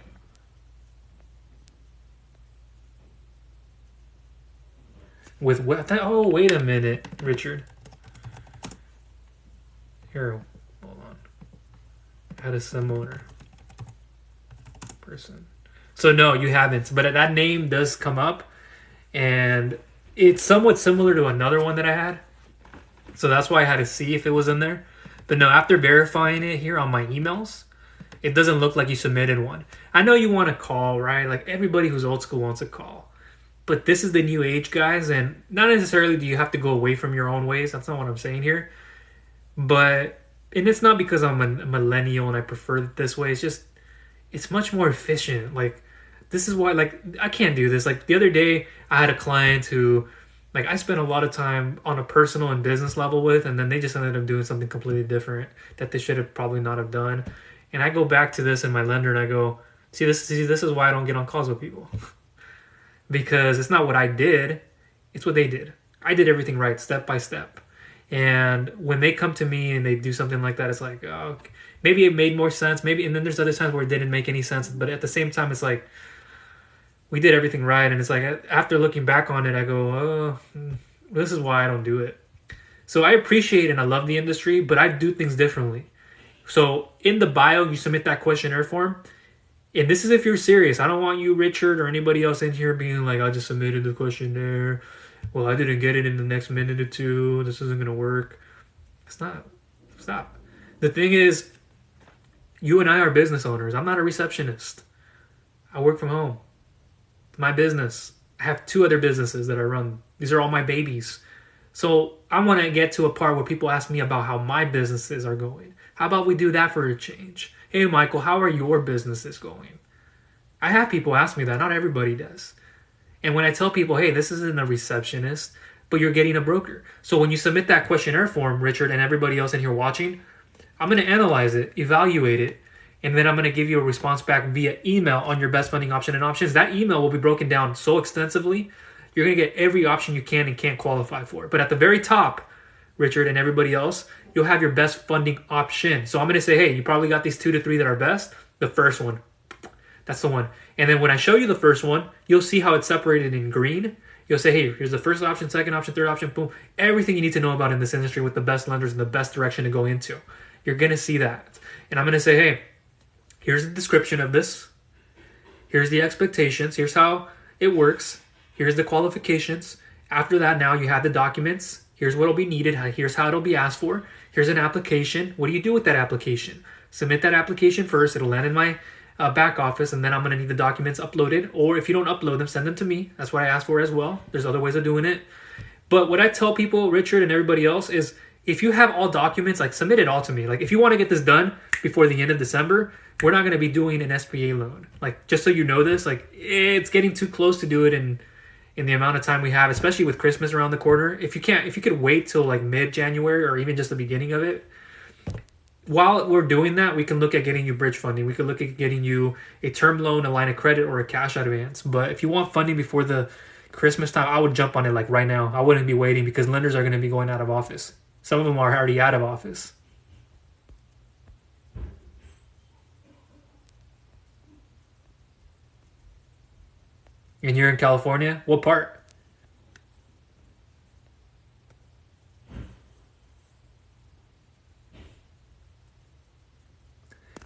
With what? Oh, wait a minute, Richard. Here, hold on. I had a similar person. So no, you haven't. But that name does come up, and it's somewhat similar to another one that I had. So that's why I had to see if it was in there. But no, after verifying it here on my emails, it doesn't look like you submitted one. I know you want to call, right? Like everybody who's old school wants a call. But this is the new age, guys. And not necessarily do you have to go away from your own ways. That's not what I'm saying here. But, and it's not because I'm a millennial and I prefer it this way. It's just, it's much more efficient. Like, this is why, like, I can't do this. Like, the other day, I had a client who, like, I spent a lot of time on a personal and business level with, and then they just ended up doing something completely different that they should have probably not have done. And I go back to this and my lender and I go, see, this is why I don't get on calls with people. Because it's not what I did, it's what they did. I did everything right, step by step. And when they come to me and they do something like that, it's like, oh, maybe it made more sense. Maybe, and then there's other times where it didn't make any sense. But at the same time, it's like, we did everything right. And it's like, after looking back on it, I go, oh, this is why I don't do it. So I appreciate and I love the industry, but I do things differently. So in the bio, you submit that questionnaire form. And this is if you're serious. I don't want you, Richard, or anybody else in here being like, I just submitted the questionnaire. Well, I didn't get it in the next minute or two. This isn't going to work. Stop. The thing is, you and I are business owners. I'm not a receptionist. I work from home. My business. I have 2 other businesses that I run. These are all my babies. So I want to get to a part where people ask me about how my businesses are going. How about we do that for a change? Hey, Michael, how are your businesses going? I have people ask me that. Not everybody does. And when I tell people, hey, this isn't a receptionist, but you're getting a broker. So when you submit that questionnaire form, Richard, and everybody else in here watching, I'm going to analyze it, evaluate it, and then I'm going to give you a response back via email on your best funding option and options. That email will be broken down so extensively, you're going to get every option you can and can't qualify for. But at the very top, Richard and everybody else, you'll have your best funding option. So I'm going to say, hey, you probably got these 2 to 3 that are best. The first one, that's the one. And then when I show you the first one, you'll see how it's separated in green. You'll say, hey, here's the first option, second option, third option, boom. Everything you need to know about in this industry with the best lenders and the best direction to go into. You're going to see that. And I'm going to say, hey, here's the description of this. Here's the expectations. Here's how it works. Here's the qualifications. After that, now you have the documents. Here's what will be needed. Here's how it'll be asked for. Here's an application. What do you do with that application? Submit that application first. It'll land in my back office, and then I'm going to need the documents uploaded. Or if you don't upload them, send them to me. That's what I asked for as well. There's other ways of doing it. But what I tell people, Richard and everybody else, is if you have all documents, like submit it all to me. Like if you want to get this done before the end of December, we're not going to be doing an SBA loan. Like just so you know this, like it's getting too close to do it in the amount of time we have, especially with Christmas around the corner. If you could wait till like mid-January or even just the beginning of it, while we're doing that, we can look at getting you bridge funding. We could look at getting you a term loan, a line of credit, or a cash advance. But if you want funding before the Christmas time, I would jump on it like right now. I wouldn't be waiting because lenders are going to be going out of office. Some of them are already out of office. And you're in California? What part?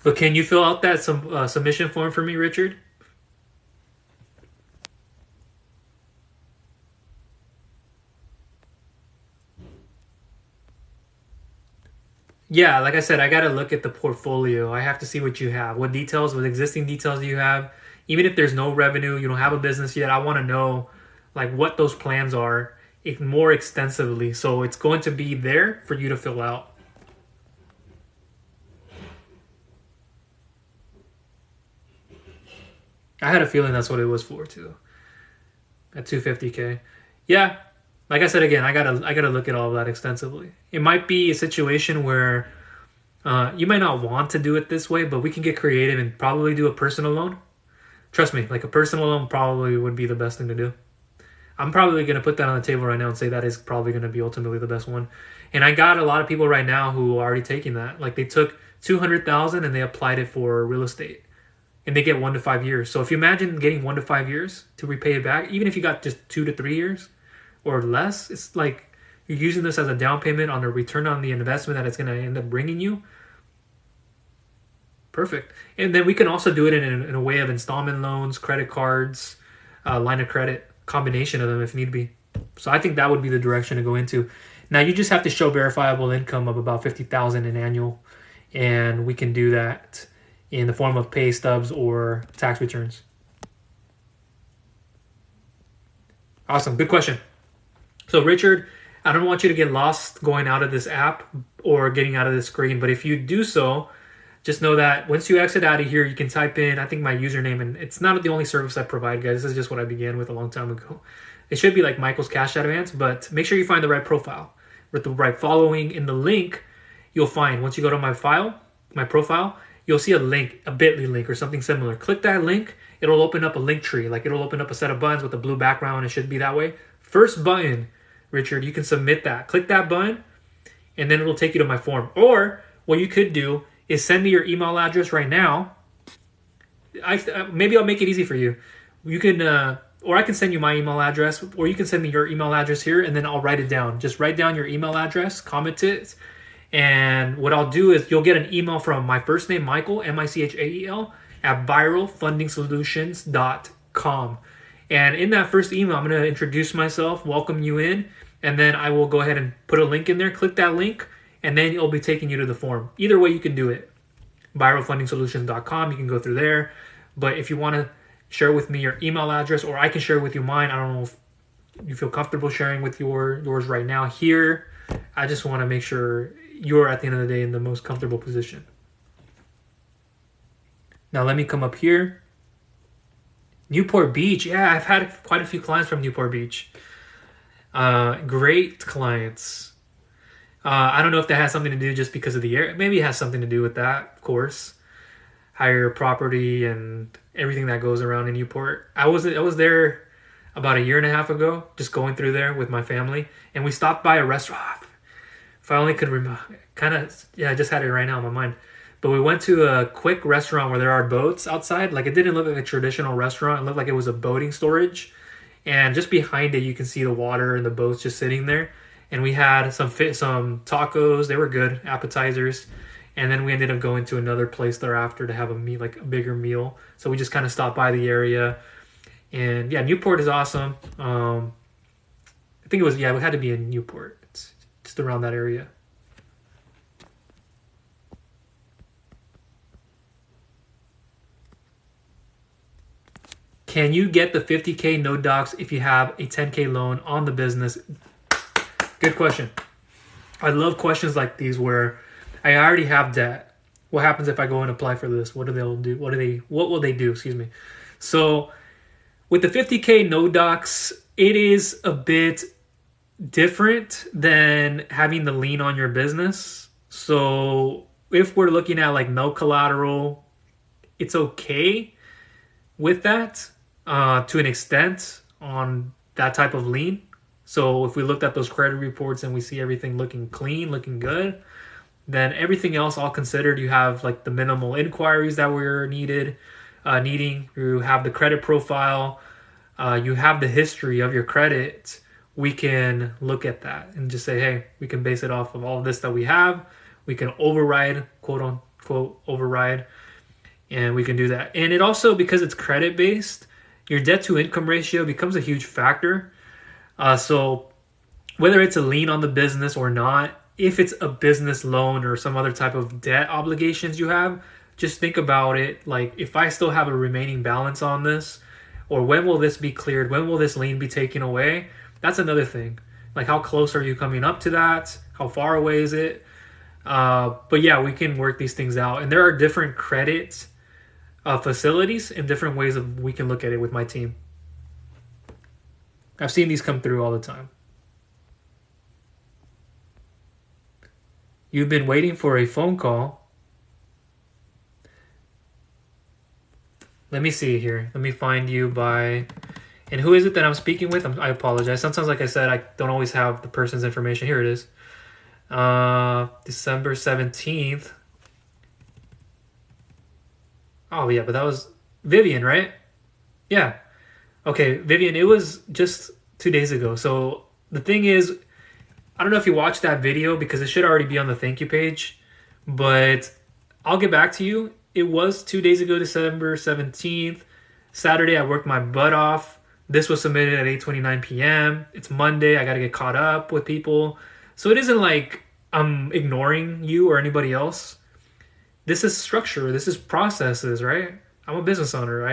But can you fill out that submission form for me, Richard? Yeah, like I said, I got to look at the portfolio. I have to see what you have. What details, what existing details do you have? Even if there's no revenue, you don't have a business yet, I want to know like what those plans are more extensively. So it's going to be there for you to fill out. I had a feeling that's what it was for too. At 250K. Yeah. Like I said again, I gotta look at all of that extensively. It might be a situation where you might not want to do it this way, but we can get creative and probably do a personal loan. Trust me, like a personal loan probably would be the best thing to do. I'm probably going to put that on the table right now and say that is probably going to be ultimately the best one. And I got a lot of people right now who are already taking that. Like they took 200,000 and they applied it for real estate, and they get 1 to 5 years. So if you imagine getting 1 to 5 years to repay it back, even if you got just 2 to 3 years or less, it's like you're using this as a down payment on the return on the investment that it's going to end up bringing you. Perfect. And then we can also do it in a way of installment loans, credit cards, line of credit, combination of them if need be. So I think that would be the direction to go into. Now you just have to show verifiable income of about 50,000 in annual, and we can do that in the form of pay stubs or tax returns. Awesome. Good question. So Richard, I don't want you to get lost going out of this app or getting out of this screen, but if you do so, just know that once you exit out of here, you can type in, I think, my username, and it's not the only service I provide, guys. This is just what I began with a long time ago. It should be like Michael's Cash Advance, but make sure you find the right profile with the right following. In the link, you'll find, once you go to my profile, you'll see a link, a bit.ly link or something similar. Click that link. It'll open up a link tree. Like it'll open up a set of buttons with a blue background. It should be that way. First button, Richard, you can submit that. Click that button, and then it'll take you to my form. Or what you could do is send me your email address right now. Maybe I'll make it easy for you. You can, or I can send you my email address, or you can send me your email address here, and then I'll write it down. Just write down your email address, comment it, and what I'll do is you'll get an email from my first name, Michael, Michael, at viralfundingsolutions.com. And in that first email, I'm going to introduce myself, welcome you in, and then I will go ahead and put a link in there. Click that link, and then it'll be taking you to the form. Either way, you can do it. viralfundingsolutions.com, you can go through there. But if you want to share with me your email address, or I can share with you mine, I don't know if you feel comfortable sharing with yours right now here. I just want to make sure you're, at the end of the day, in the most comfortable position. Now let me come up here. Newport Beach. Yeah, I've had quite a few clients from Newport Beach. Great clients. I don't know if that has something to do just because of the air. Maybe it has something to do with that, of course. Higher property and everything that goes around in Newport. I was there about 1.5 years ago, just going through there with my family, and we stopped by a restaurant. If I only could remember, I just had it right now in my mind. But we went to a quick restaurant where there are boats outside. Like, it didn't look like a traditional restaurant. It looked like it was a boating storage. And just behind it, you can see the water and the boats just sitting there. And we had some tacos. They were good, appetizers. And then we ended up going to another place thereafter to have a bigger meal. So we just kind of stopped by the area. And yeah, Newport is awesome. think it was, yeah, it had to be in Newport. It's just around that area. Can you get the $50K no docs if you have a $10K loan on the business? Good question. I love questions like these where I already have debt. What happens if I go and apply for this? What will they do? Excuse me. So with the $50K no docs, it is a bit different than having the lien on your business. So if we're looking at like no collateral, it's okay with that. To an extent on that type of lien. So if we looked at those credit reports and we see everything looking clean, looking good, then everything else all considered, you have like the minimal inquiries that we're needing, you have the credit profile, you have the history of your credit. We can look at that and just say, hey, we can base it off of all of this that we have. We can override, quote unquote, override, and we can do that. And it also, because it's credit based, your debt to income ratio becomes a huge factor. So whether it's a lien on the business or not, if it's a business loan or some other type of debt obligations you have, just think about it. Like, if I still have a remaining balance on this, or when will this be cleared? When will this lien be taken away? That's another thing. Like, how close are you coming up to that? How far away is it? But yeah, we can work these things out. And there are different credits facilities and different ways of we can look at it with my team. I've seen these come through all the time. You've been waiting for a phone call. Let me see here. Let me find you by... And who is it that I'm speaking with? I apologize. Sometimes, like I said, I don't always have the person's information. Here it is. December 17th. Oh, yeah, but that was Vivian, right? Yeah. Okay, Vivian, it was just 2 days ago. So the thing is, I don't know if you watched that video because it should already be on the thank you page, but I'll get back to you. It was 2 days ago, December 17th. Saturday, I worked my butt off. This was submitted at 8:29 p.m. It's Monday. I got to get caught up with people. So it isn't like I'm ignoring you or anybody else. This is structure. This is processes, right? I'm a business owner.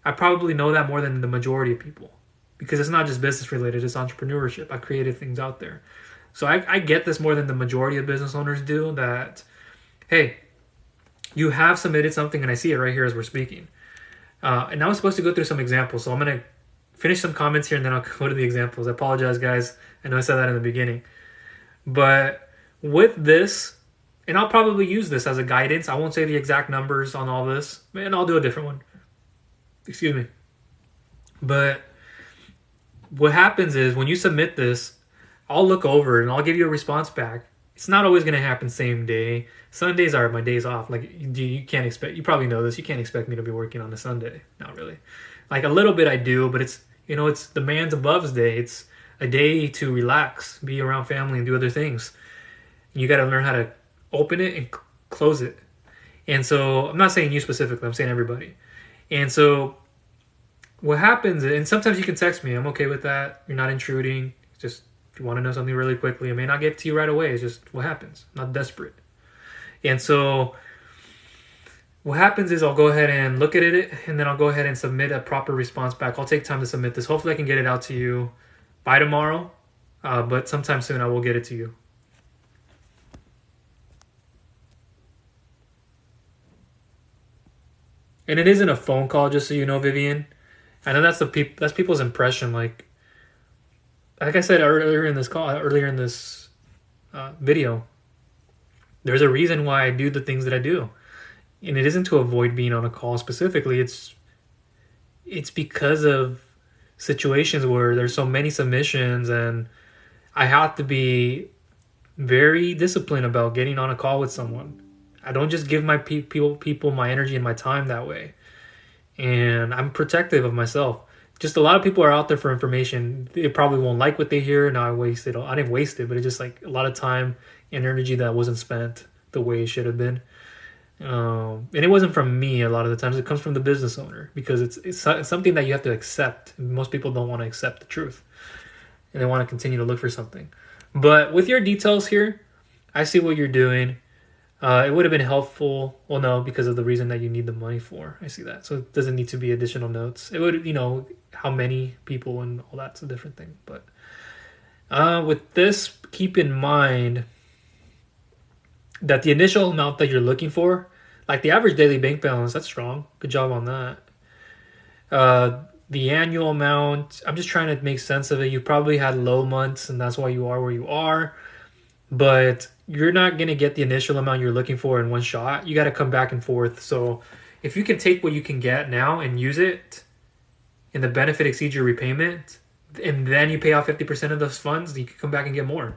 I probably know that more than the majority of people because it's not just business related. It's entrepreneurship. I created things out there. So I get this more than the majority of business owners do, that, hey, you have submitted something, and I see it right here as we're speaking. And I was supposed to go through some examples. So I'm going to finish some comments here and then I'll go to the examples. I apologize, guys. I know I said that in the beginning. But with this, and I'll probably use this as a guidance. I won't say the exact numbers on all this, and I'll do a different one. Excuse me. But what happens is when you submit this, I'll look over it and I'll give you a response back. It's not always going to happen same day. Sundays are my days off. Like, you can't expect, you probably know this, you can't expect me to be working on a Sunday. Not really. Like, a little bit I do, but it's, it's the man's above's day. It's a day to relax, be around family, and do other things. You got to learn how to open it and close it. And so I'm not saying you specifically, I'm saying everybody. And so what happens, and sometimes you can text me, I'm okay with that. You're not intruding. Just, if you want to know something really quickly, I may not get to you right away. It's just what happens. I'm not desperate. And so what happens is I'll go ahead and look at it, and then I'll go ahead and submit a proper response back. I'll take time to submit this. Hopefully I can get it out to you by tomorrow, but sometime soon I will get it to you. And it isn't a phone call, just so you know, Vivian. I know that's that's people's impression. Like I said earlier in this video, there's a reason why I do the things that I do, and it isn't to avoid being on a call specifically. It's because of situations where there's so many submissions, and I have to be very disciplined about getting on a call with someone. I don't just give my people my energy and my time that way. And I'm protective of myself. Just a lot of people are out there for information. They probably won't like what they hear. Now I didn't waste it, but it's just like a lot of time and energy that wasn't spent the way it should have been. And it wasn't from me a lot of the times. It comes from the business owner because it's something that you have to accept. Most people don't want to accept the truth. and they want to continue to look for something. But with your details here, I see what you're doing. It would have been helpful. Well, no, because of the reason that you need the money for. I see that. So it doesn't need to be additional notes. It would, how many people and all that's a different thing. But with this, keep in mind that the initial amount that you're looking for, like the average daily bank balance, that's strong. Good job on that. The annual amount, I'm just trying to make sense of it. You probably had low months, and that's why you are where you are. But you're not going to get the initial amount you're looking for in one shot. You got to come back and forth. So if you can take what you can get now and use it, and the benefit exceeds your repayment, and then you pay out 50% of those funds, you can come back and get more.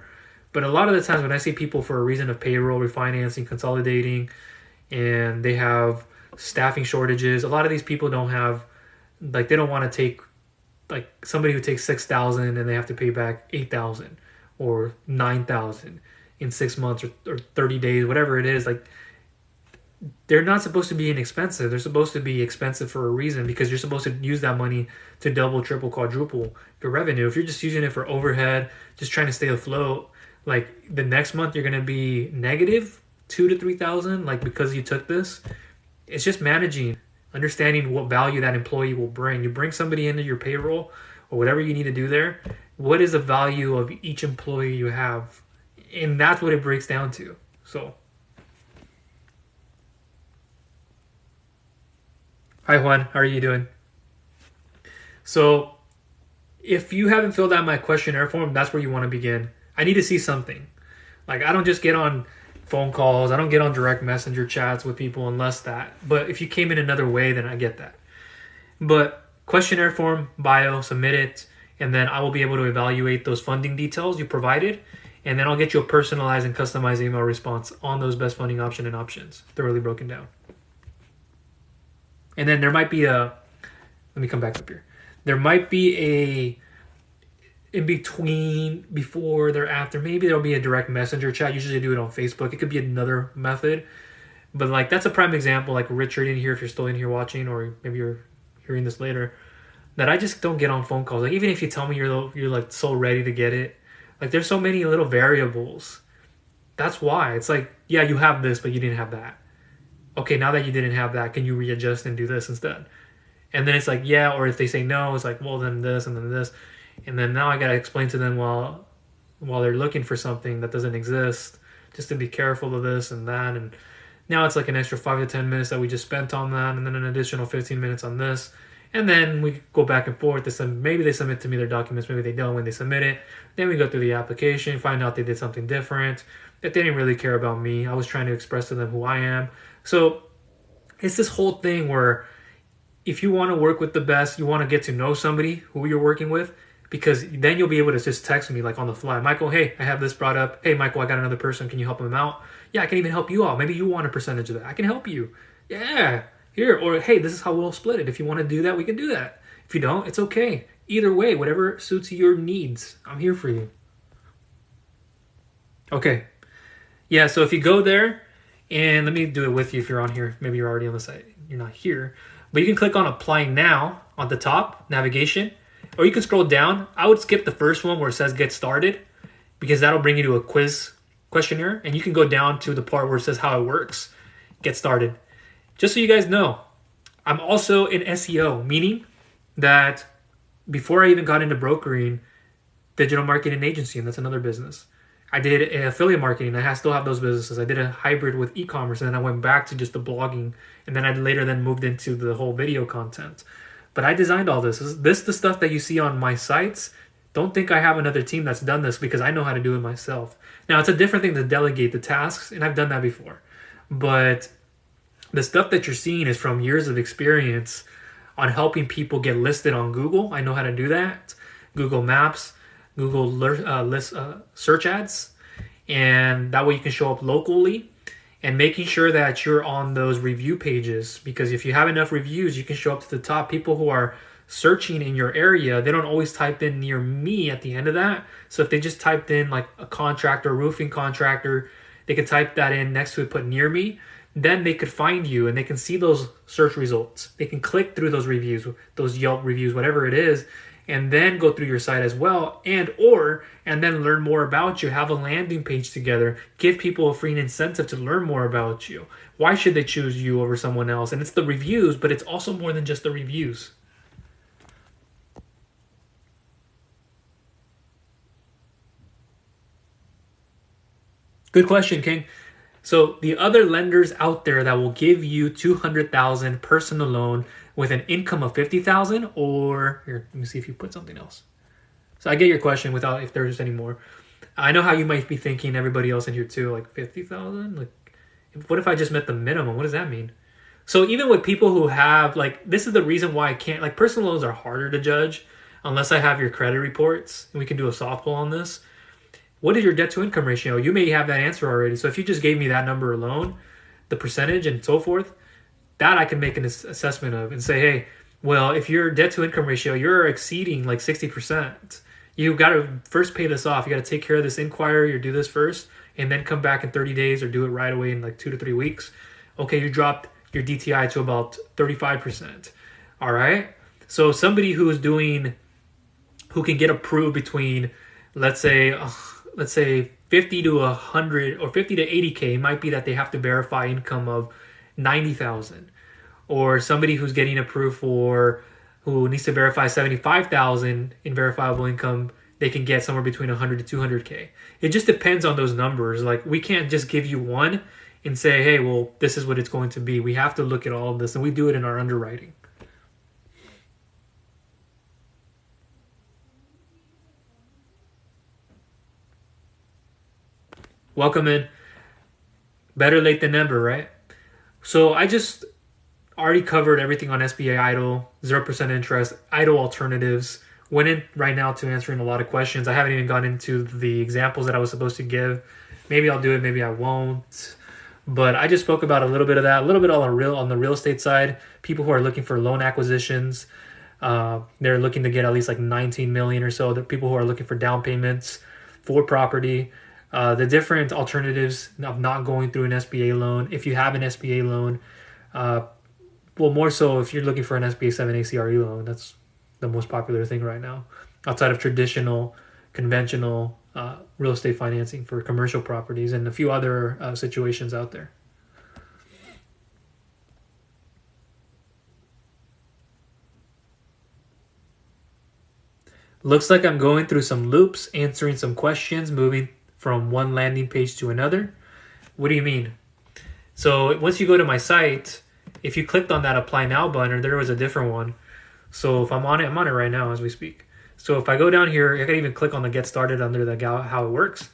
But a lot of the times when I see people for a reason of payroll, refinancing, consolidating, and they have staffing shortages, a lot of these people don't have, like, they don't want to take, like, somebody who takes $6,000 and they have to pay back $8,000 or $9,000 in 6 months or 30 days, whatever it is. Like, they're not supposed to be inexpensive. They're supposed to be expensive for a reason, because you're supposed to use that money to double, triple, quadruple your revenue. If you're just using it for overhead, just trying to stay afloat, like, the next month you're going to be negative 2,000 to 3,000, like, because you took this. It's just managing, understanding what value that employee will bring. You bring somebody into your payroll or whatever you need to do there. What is the value of each employee you have? And that's what it breaks down to. So, hi Juan, how are you doing? So, if you haven't filled out my questionnaire form, that's where you want to begin. I need to see something. Like, I don't just get on phone calls. I don't get on direct messenger chats with people unless that. But if you came in another way, then I get that. But questionnaire form, bio, submit it, and then I will be able to evaluate those funding details you provided, and then I'll get you a personalized and customized email response on those best funding option and options, thoroughly broken down. And then there might be let me come back up here. There might be a in between, before, thereafter, maybe there'll be a direct messenger chat. Usually do it on Facebook. It could be another method. But, like, that's a prime example, like Richard in here, if you're still in here watching, or maybe you're hearing this later, that I just don't get on phone calls. Like, even if you tell me you're like so ready to get it, like, there's so many little variables. That's why. It's like, yeah, you have this, but you didn't have that. Okay, now that you didn't have that, can you readjust and do this instead? And then it's like, yeah, or if they say no, it's like, well, then this and then this. And then now I got to explain to them while they're looking for something that doesn't exist, just to be careful of this and that. And now it's like an extra 5 to 10 minutes that we just spent on that, and then an additional 15 minutes on this. And then we go back and forth. Maybe they submit to me their documents, maybe they don't. When they submit it, then we go through the application, find out they did something different, that they didn't really care about me. I was trying to express to them who I am. So it's this whole thing where if you want to work with the best, you want to get to know somebody who you're working with, because then you'll be able to just text me, like, on the fly. Michael, hey, I have this brought up. Hey, Michael, I got another person. Can you help them out? Yeah, I can even help you out. Maybe you want a percentage of that. I can help you. Yeah, here. Or, hey, this is how we'll split it. If you want to do that, we can do that. If you don't, it's okay. Either way, whatever suits your needs, I'm here for you. Okay. Yeah, so if you go there, and let me do it with you if you're on here. Maybe you're already on the site. You're not here. But you can click on Apply Now on the top, navigation. Or you can scroll down. I would skip the first one where it says Get Started, because that'll bring you to a questionnaire. And you can go down to the part where it says how it works. Get started. Just so you guys know, I'm also in SEO, meaning that before I even got into brokering, digital marketing agency, and that's another business. I did affiliate marketing. I still have those businesses. I did a hybrid with e-commerce, and then I went back to just the blogging, and then I later moved into the whole video content. But I designed all this. The stuff that you see on my sites. Don't think I have another team that's done this, because I know how to do it myself. Now, it's a different thing to delegate the tasks, and I've done that before. But the stuff that you're seeing is from years of experience on helping people get listed on Google. I know how to do that. Google Maps, Google search ads, and that way you can show up locally, and making sure that you're on those review pages, because if you have enough reviews, you can show up to the top. People who are searching in your area, they don't always type in near me at the end of that. So if they just typed in like a contractor, roofing contractor, they could type that in next to it, put near me, then they could find you and they can see those search results. They can click through those reviews, those Yelp reviews, whatever it is, and then go through your site as well, and then learn more about you. Have a landing page together. Give people a free incentive to learn more about you. Why should they choose you over someone else? And it's the reviews, but it's also more than just the reviews. Good question, King. So the other lenders out there that will give you $200,000 personal loan with an income of $50,000, or here, let me see if you put something else. So I get your question without if there's any more. I know how you might be thinking, everybody else in here too, like 50,000. Like, what if I just met the minimum? What does that mean? So even with people who have like, this is the reason why I can't, like, personal loans are harder to judge unless I have your credit reports, and we can do a softball on this. What is your debt to income ratio? You may have that answer already. So if you just gave me that number alone, the percentage and so forth, that I can make an assessment of and say, hey, well, if your debt to income ratio, you're exceeding like 60%, you got to first pay this off. You got to take care of this inquiry or do this first, and then come back in 30 days or do it right away in like 2 to 3 weeks. Okay, you dropped your DTI to about 35%. All right. So somebody who can get approved between, let's say 50 to 100 or 50 to 80K, might be that they have to verify income of 90,000, or somebody who's getting approved who needs to verify 75,000 in verifiable income, they can get somewhere between 100 to 200K. It just depends on those numbers. Like, we can't just give you one and say, hey, well, this is what it's going to be. We have to look at all of this, and we do it in our underwriting. Welcome in. Better late than never, right? So I just already covered everything on SBA EIDL, 0% interest, EIDL alternatives. Went in right now to answering a lot of questions. I haven't even gone into the examples that I was supposed to give. Maybe I'll do it, maybe I won't. But I just spoke about a little bit of that, a little bit on the real estate side. People who are looking for loan acquisitions, they're looking to get at least like 19 million or so. The people who are looking for down payments for property. The different alternatives of not going through an SBA loan. If you have an SBA loan, well, more so if you're looking for an SBA 7A CRE loan, that's the most popular thing right now, outside of traditional, conventional real estate financing for commercial properties and a few other situations out there. Looks like I'm going through some loops, answering some questions, moving from one landing page to another. What do you mean? So once you go to my site, if you clicked on that apply now button, there was a different one. So if I'm on it right now as we speak. So if I go down here, I can even click on the get started under the how it works.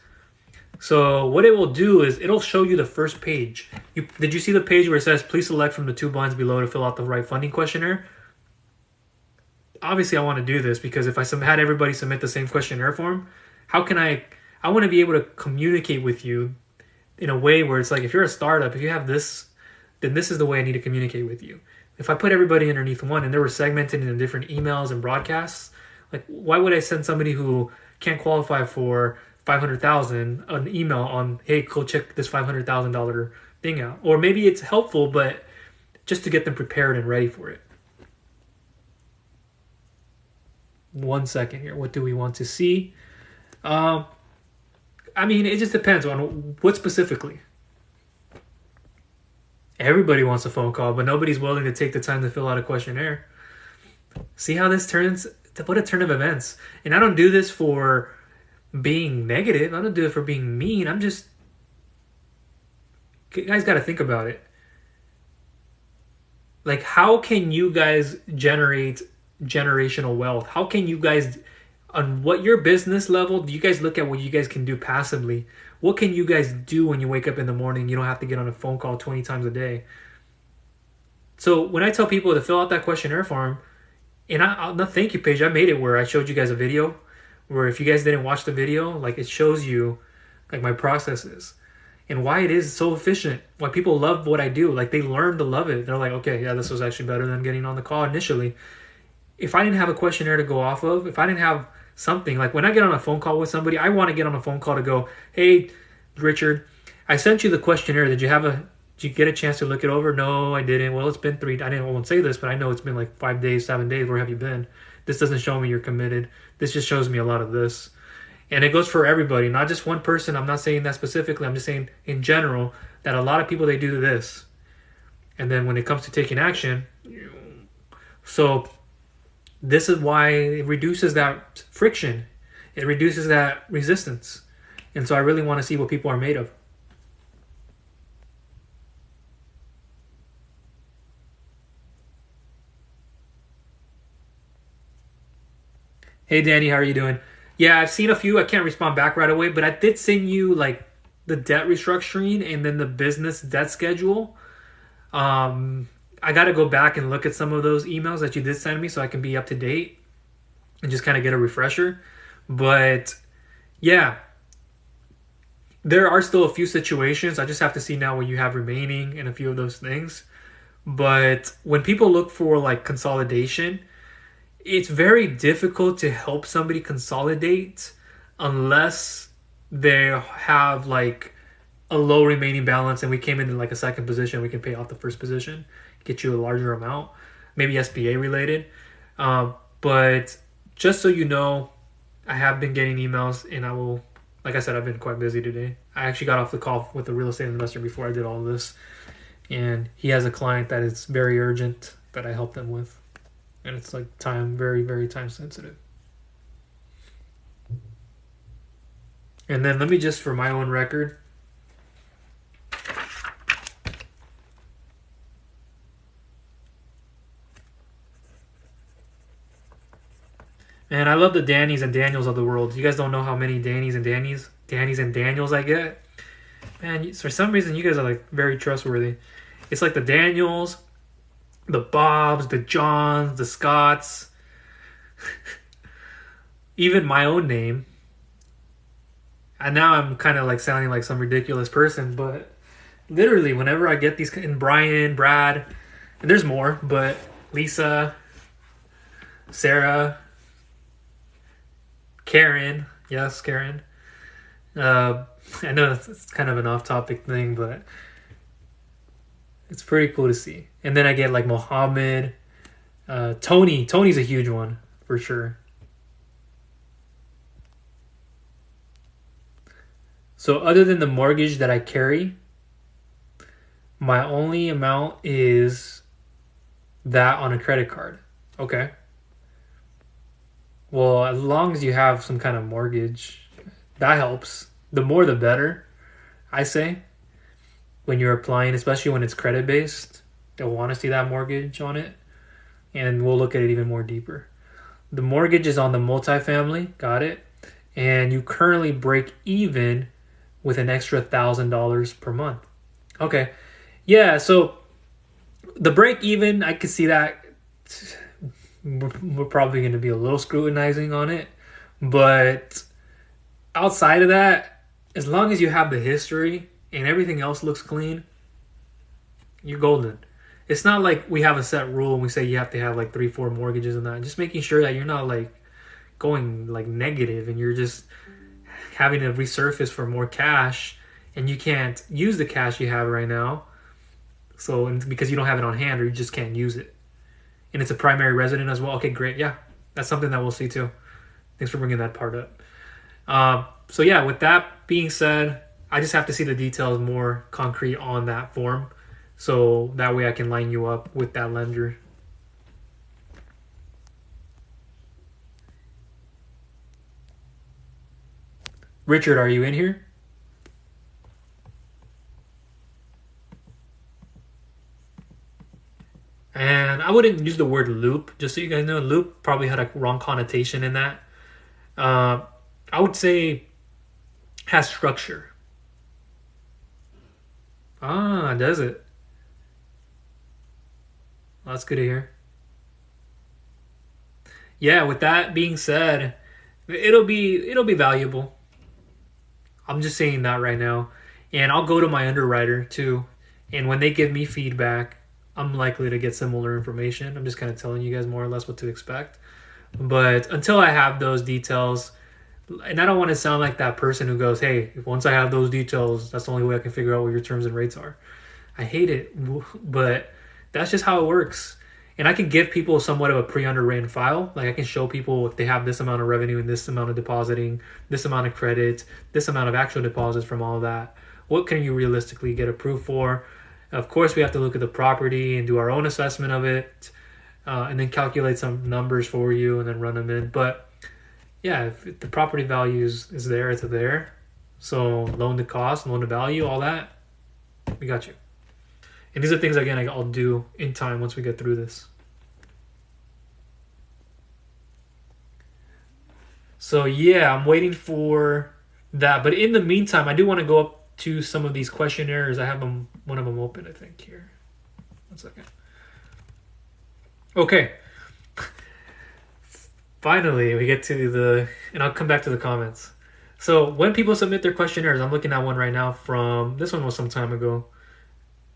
So what it will do is it'll show you the first page. Did you see the page where it says, please select from the 2 buttons below to fill out the right funding questionnaire? Obviously I want to do this because if I had everybody submit the same questionnaire form, how can I want to be able to communicate with you in a way where it's like, if you're a startup, if you have this, then this is the way I need to communicate with you. If I put everybody underneath one and they were segmented into different emails and broadcasts, like, why would I send somebody who can't qualify for $500,000 an email on, hey, go check this $500,000 thing out? Or maybe it's helpful, but just to get them prepared and ready for it. 1 second here. What do we want to see? I mean, it just depends on what specifically. Everybody wants a phone call, but nobody's willing to take the time to fill out a questionnaire. See how this turns? What a turn of events. And I don't do this for being negative. I don't do it for being mean. You guys got to think about it. Like, how can you guys generate generational wealth? How can you guys, on what your business level, do you guys look at what you guys can do passively? What can you guys do when you wake up in the morning? You don't have to get on a phone call 20 times a day. So when I tell people to fill out that questionnaire form, and on the thank you page, I made it where I showed you guys a video where if you guys didn't watch the video, like, it shows you like my processes and why it is so efficient, why people love what I do. Like, they learn to love it. They're like, okay, yeah, this was actually better than getting on the call initially. If I didn't have a questionnaire to go off of, if I didn't have something, like when I get on a phone call with somebody, I want to get on a phone call to go, hey, Richard, I sent you the questionnaire. Did you get a chance to look it over? No, I didn't. Well, it's been I won't say this, but I know it's been like 5 days, 7 days. Where have you been? This doesn't show me you're committed. This just shows me a lot of this. And it goes for everybody, not just one person. I'm not saying that specifically. I'm just saying in general that a lot of people, they do this. And then when it comes to taking action, so this is why it reduces that friction. It reduces that resistance. And so I really want to see what people are made of. Hey, Danny, how are you doing? Yeah, I've seen a few. I can't respond back right away, but I did send you like the debt restructuring and then the business debt schedule. I got to go back and look at some of those emails that you did send me so I can be up to date and just kind of get a refresher. But yeah, there are still a few situations. I just have to see now what you have remaining and a few of those things. But when people look for like consolidation, it's very difficult to help somebody consolidate unless they have like a low remaining balance and we came into like a second position. We can pay off the first position, get you a larger amount, maybe SBA related. But just so you know, I have been getting emails and I will, like I said, I've been quite busy today. I actually got off the call with a real estate investor before I did all this. And he has a client that is very urgent that I help them with. And it's like very, very time sensitive. And then let me just, for my own record, man, I love the Dannys and Daniels of the world. You guys don't know how many Dannys and Daniels I get. Man, for some reason, you guys are like very trustworthy. It's like the Daniels, the Bobs, the Johns, the Scotts, even my own name. And now I'm kind of like sounding like some ridiculous person, but literally whenever I get these, and Brian, Brad, and there's more, but Lisa, Sarah, Karen, yes, Karen. I know it's kind of an off-topic thing, but it's pretty cool to see. And then I get like Mohammed, Tony. Tony's a huge one for sure. So other than the mortgage that I carry, my only amount is that on a credit card. Okay. Well, as long as you have some kind of mortgage, that helps. The more the better, I say. When you're applying, especially when it's credit based, they'll want to see that mortgage on it. And we'll look at it even more deeper. The mortgage is on the multifamily, got it. And you currently break even with an extra $1,000 per month. Okay. Yeah, so the break even, I could see that we're probably going to be a little scrutinizing on it. But outside of that, as long as you have the history and everything else looks clean, you're golden. It's not like we have a set rule and we say you have to have like 3-4 mortgages and that. Just making sure that you're not like going like negative and you're just having to resurface for more cash and you can't use the cash you have right now. So, and because you don't have it on hand or you just can't use it. And it's a primary resident as well. Okay, great. Yeah, that's something that we'll see too. Thanks for bringing that part up. So yeah, with that being said, I just have to see the details more concrete on that form. So that way I can line you up with that lender. Richard, are you in here? And I wouldn't use the word loop, just so you guys know. Loop probably had a wrong connotation in that. I would say has structure. Ah, does it? Well, that's good to hear. Yeah, with that being said, it'll be valuable. I'm just saying that right now. And I'll go to my underwriter too. And when they give me feedback, I'm likely to get similar information. I'm just kind of telling you guys more or less what to expect. But until I have those details, and I don't want to sound like that person who goes, hey, once I have those details, that's the only way I can figure out what your terms and rates are. I hate it, but that's just how it works. And I can give people somewhat of a pre-underwritten file. Like I can show people if they have this amount of revenue and this amount of depositing, this amount of credit, this amount of actual deposits from all of that. What can you realistically get approved for? Of course, we have to look at the property and do our own assessment of it, and then calculate some numbers for you and then run them in. But yeah, if the property value is there, it's there. So loan to cost, loan to value, all that, we got you. And these are things, again, I'll do in time once we get through this. So yeah, I'm waiting for that. But in the meantime, I do want to go up to some of these questionnaires. I have one of them open, I think, here. 1 second. Okay. Finally, we get to and I'll come back to the comments. So when people submit their questionnaires, I'm looking at one right now this one was some time ago.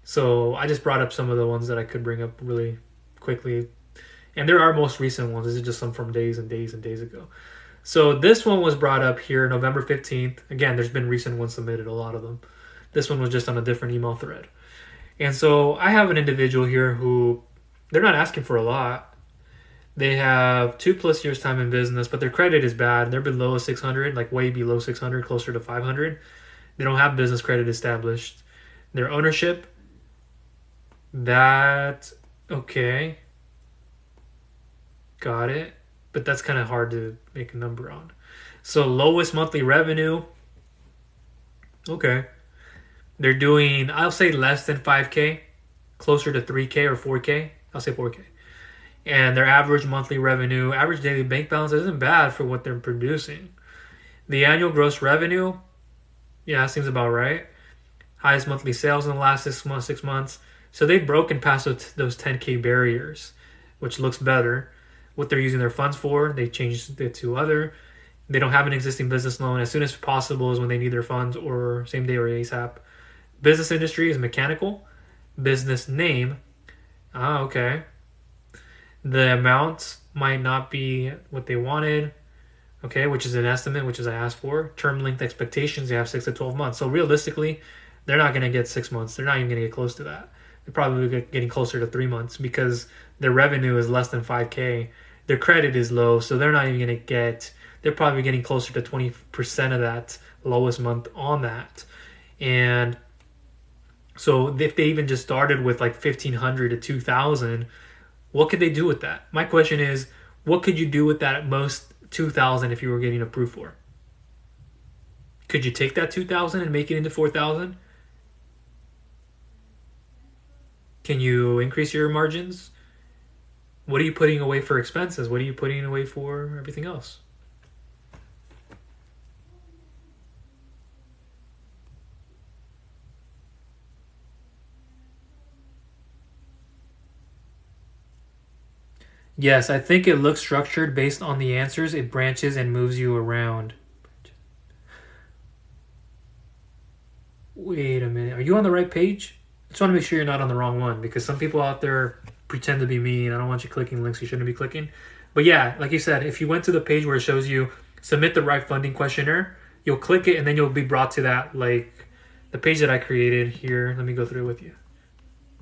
So I just brought up some of the ones that I could bring up really quickly. And there are most recent ones. This is just some from days and days and days ago. So this one was brought up here November 15th. Again, there's been recent ones submitted, a lot of them. This one was just on a different email thread. And so I have an individual here who, they're not asking for a lot. They have 2+ years time in business, but their credit is bad. They're below 600, like way below 600, closer to 500. They don't have business credit established. Their ownership, okay. Got it. But that's kind of hard to make a number on. So lowest monthly revenue. Okay. They're doing, I'll say less than 5K, closer to 3K or 4K. I'll say 4K. And their average monthly revenue, average daily bank balance isn't bad for what they're producing. The annual gross revenue, yeah, seems about right. Highest monthly sales in the last 6 months. So they've broken past those 10K barriers, which looks better. What they're using their funds for, they changed it to other. They don't have an existing business loan. As soon as possible is when they need their funds, or same day or ASAP. Business industry is mechanical. Business name, okay. The amount might not be what they wanted, okay, which is an estimate, which is I asked for. Term length expectations, they have 6 to 12 months. So realistically, they're not going to get 6 months. They're not even going to get close to that. They're probably getting closer to 3 months because their revenue is less than 5K. Their credit is low, so they're not even going to they're probably getting closer to 20% of that lowest month on that. And so if they even just started with like 1,500 to 2,000, what could they do with that? My question is, what could you do with that at most 2,000 if you were getting approved for? Could you take that 2,000 and make it into 4,000? Can you increase your margins? What are you putting away for expenses? What are you putting away for everything else? Yes, I think it looks structured based on the answers. It branches and moves you around. Wait a minute. Are you on the right page? I just want to make sure you're not on the wrong one, because some people out there pretend to be me and I don't want you clicking links you shouldn't be clicking. But yeah, like you said, if you went to the page where it shows you submit the right funding questionnaire, you'll click it and then you'll be brought to that, like the page that I created here. Let me go through it with you.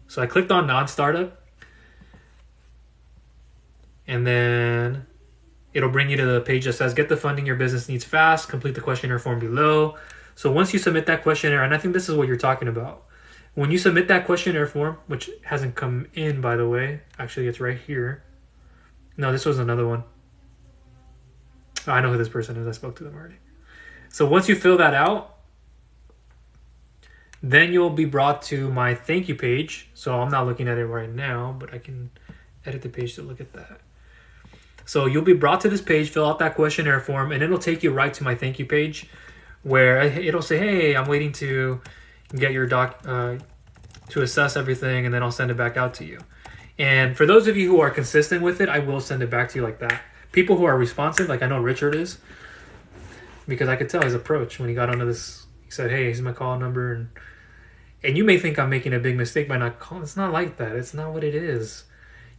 So I clicked on non-startup. And then it'll bring you to the page that says, get the funding your business needs fast, complete the questionnaire form below. So once you submit that questionnaire, and I think this is what you're talking about. When you submit that questionnaire form, which hasn't come in, by the way, actually it's right here. No, this was another one. Oh, I know who this person is. I spoke to them already. So once you fill that out, then you'll be brought to my thank you page. So I'm not looking at it right now, but I can edit the page to look at that. So you'll be brought to this page, fill out that questionnaire form, and it'll take you right to my thank you page, where it'll say, hey, I'm waiting to get your to assess everything, and then I'll send it back out to you. And for those of you who are consistent with it, I will send it back to you like that. People who are responsive, like I know Richard is, because I could tell his approach when he got onto this. He said, hey, here's my call number. And you may think I'm making a big mistake by not calling. It's not like that. It's not what it is.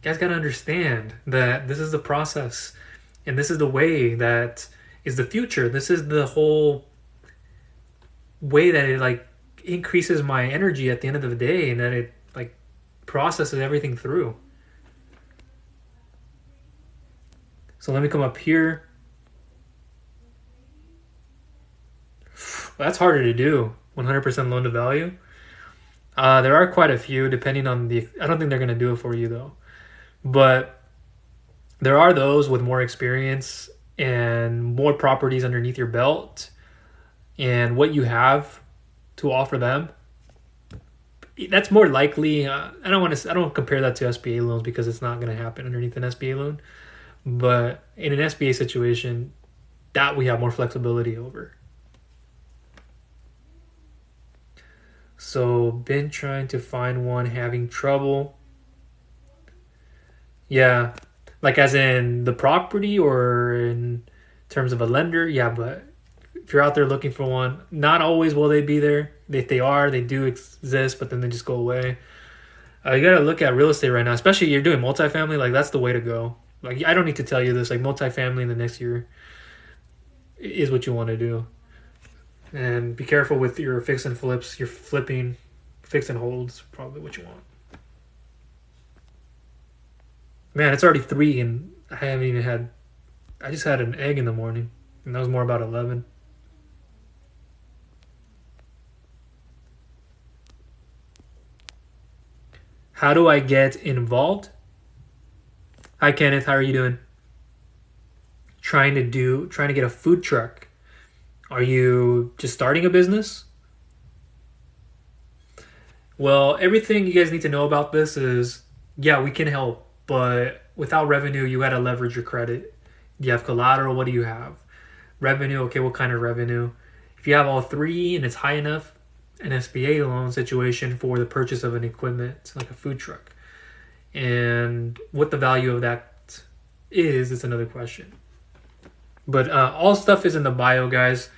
You guys got to understand that this is the process, and this is the way that is the future. This is the whole way that it like increases my energy at the end of the day, and that it like processes everything through. So let me come up here. Well, that's harder to do. 100% loan to value. There are quite a few, depending on the. I don't think they're gonna do it for you though, but there are those with more experience and more properties underneath your belt, and what you have to offer them. That's more likely. I don't compare that to SBA loans because it's not going to happen underneath an SBA loan. But in an SBA situation, that we have more flexibility over. So, been trying to find one, having trouble. Yeah, like as in the property or in terms of a lender. Yeah, but if you're out there looking for one, not always will they be there. If they are, they do exist, but then they just go away. You got to look at real estate right now, especially you're doing multifamily. Like that's the way to go. Like I don't need to tell you this. Like multifamily in the next year is what you want to do. And be careful with your fix and flips. You're flipping, fix and holds, probably what you want. Man, it's already 3 and I haven't even had. I just had an egg in the morning, and that was more about 11. How do I get involved? Hi Kenneth, how are you doing? Trying to get a food truck. Are you just starting a business? Well, everything you guys need to know about this is, yeah, we can help, but without revenue, you got to leverage your credit. Do you have collateral? What do you have? Revenue, okay, what kind of revenue? If you have all 3 and it's high enough, an SBA loan situation for the purchase of an equipment, like a food truck. And what the value of that is another question. But all stuff is in the bio, guys.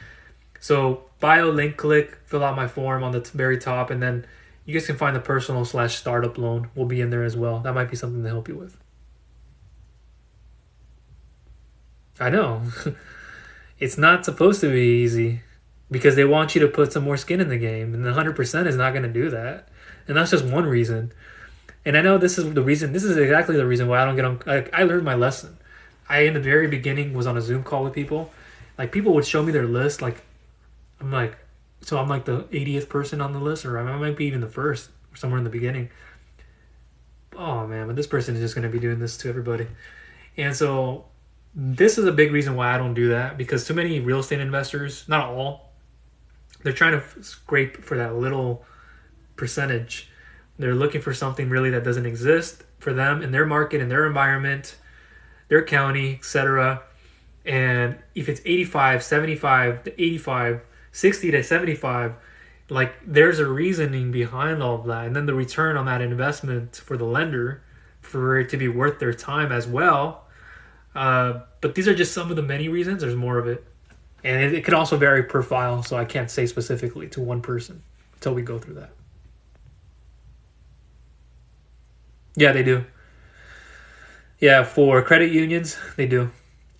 So bio link, click, fill out my form on the very top, and then you guys can find the personal/startup loan will be in there as well. That might be something to help you with. I know. It's not supposed to be easy because they want you to put some more skin in the game, and 100% is not going to do that. And that's just one reason. And I know this is the reason. This is exactly the reason why I don't get on. I learned my lesson. In the very beginning, was on a Zoom call with people. Like, people would show me their list. Like, I'm like the 80th person on the list, or I might be even the first, or somewhere in the beginning. Oh, man, but this person is just going to be doing this to everybody. And so this is a big reason why I don't do that, because too many real estate investors, not all, they're trying to scrape for that little percentage. They're looking for something really that doesn't exist for them in their market, in their environment, their county, etc. And if it's 85, 75 to 85, 60 to 75, like there's a reasoning behind all of that. And then the return on that investment for the lender, for it to be worth their time as well. But these are just some of the many reasons. There's more of it. And it can also vary per file, so I can't say specifically to one person until we go through that. Yeah, they do. Yeah, for credit unions, they do.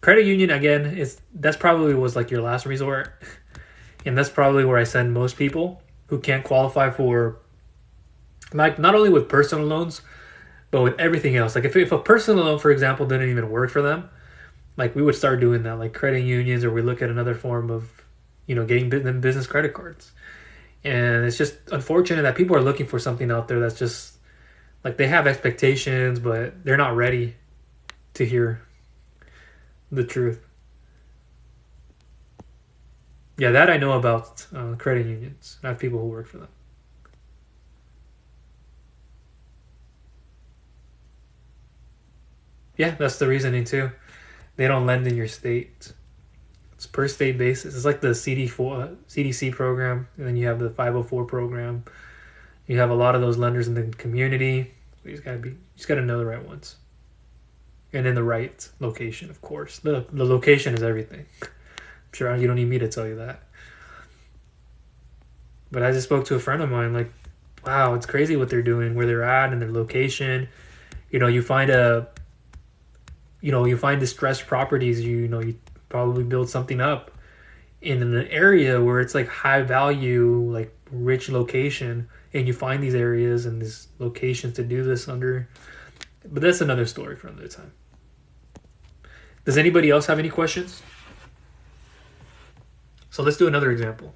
Credit union, again, that's probably was like your last resort. And that's probably where I send most people who can't qualify for, like, not only with personal loans, but with everything else. Like if a personal loan, for example, didn't even work for them, like we would start doing that, like credit unions, or we look at another form of, getting them business credit cards. And it's just unfortunate that people are looking for something out there that's just, like, they have expectations, but they're not ready to hear the truth. Yeah, that I know about credit unions. I have people who work for them. Yeah, that's the reasoning too. They don't lend in your state. It's per state basis. It's like the CDC program, and then you have the 504 program. You have a lot of those lenders in the community. You just gotta know the right ones, and in the right location, of course. The location is everything. I'm sure you don't need me to tell you that. But I just spoke to a friend of mine. Like, wow, it's crazy what they're doing, where they're at, and their location. You find distressed properties. You probably build something up in an area where it's like high value, like rich location, and you find these areas and these locations to do this under. But that's another story for another time. Does anybody else have any questions? So let's do another example.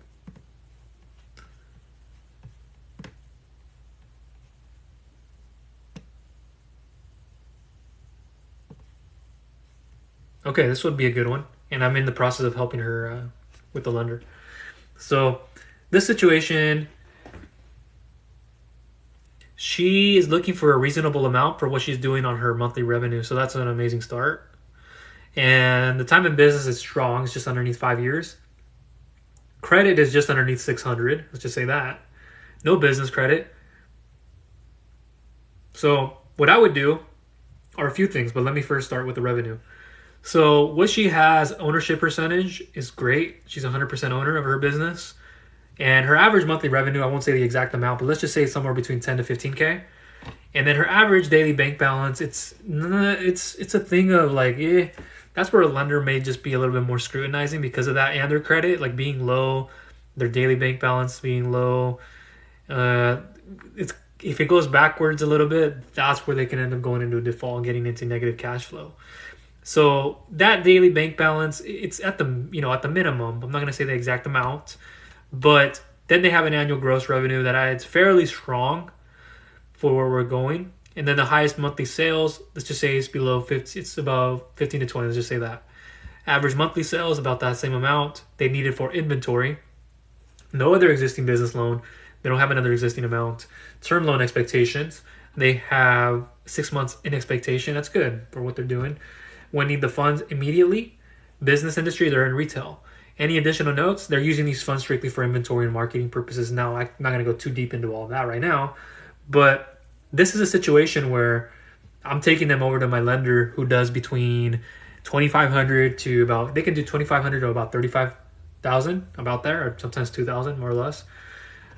Okay, this would be a good one. And I'm in the process of helping her with the lender. So this situation, she is looking for a reasonable amount for what she's doing on her monthly revenue. So that's an amazing start. And the time in business is strong. It's just underneath 5 years. Credit is just underneath 600. Let's just say that. No business credit. So what I would do are a few things, but let me first start with the revenue. So what she has, ownership percentage is great. She's 100% owner of her business. And her average monthly revenue, I won't say the exact amount, but let's just say it's somewhere between 10 to 15K. And then her average daily bank balance, it's a thing of like, that's where a lender may just be a little bit more scrutinizing because of that, and their credit like being low, their daily bank balance being low. If it goes backwards a little bit, that's where they can end up going into a default and getting into negative cash flow. So that daily bank balance, it's at the minimum. I'm not going to say the exact amount, but then they have an annual gross revenue that it's fairly strong for where we're going. And then the highest monthly sales, let's just say it's below 50, it's about 15 to 20, let's just say that. Average monthly sales, about that same amount. They need it for inventory. No other existing business loan. They don't have another existing amount. Term loan expectations, they have 6 months in expectation. That's good for what they're doing. When need the funds immediately. Business industry, they're in retail. Any additional notes, they're using these funds strictly for inventory and marketing purposes. Now, I'm not going to go too deep into all of that right now, but this is a situation where I'm taking them over to my lender who does between 2,500 to about, they can do 2,500 to about 35,000, about there, or sometimes 2,000 more or less.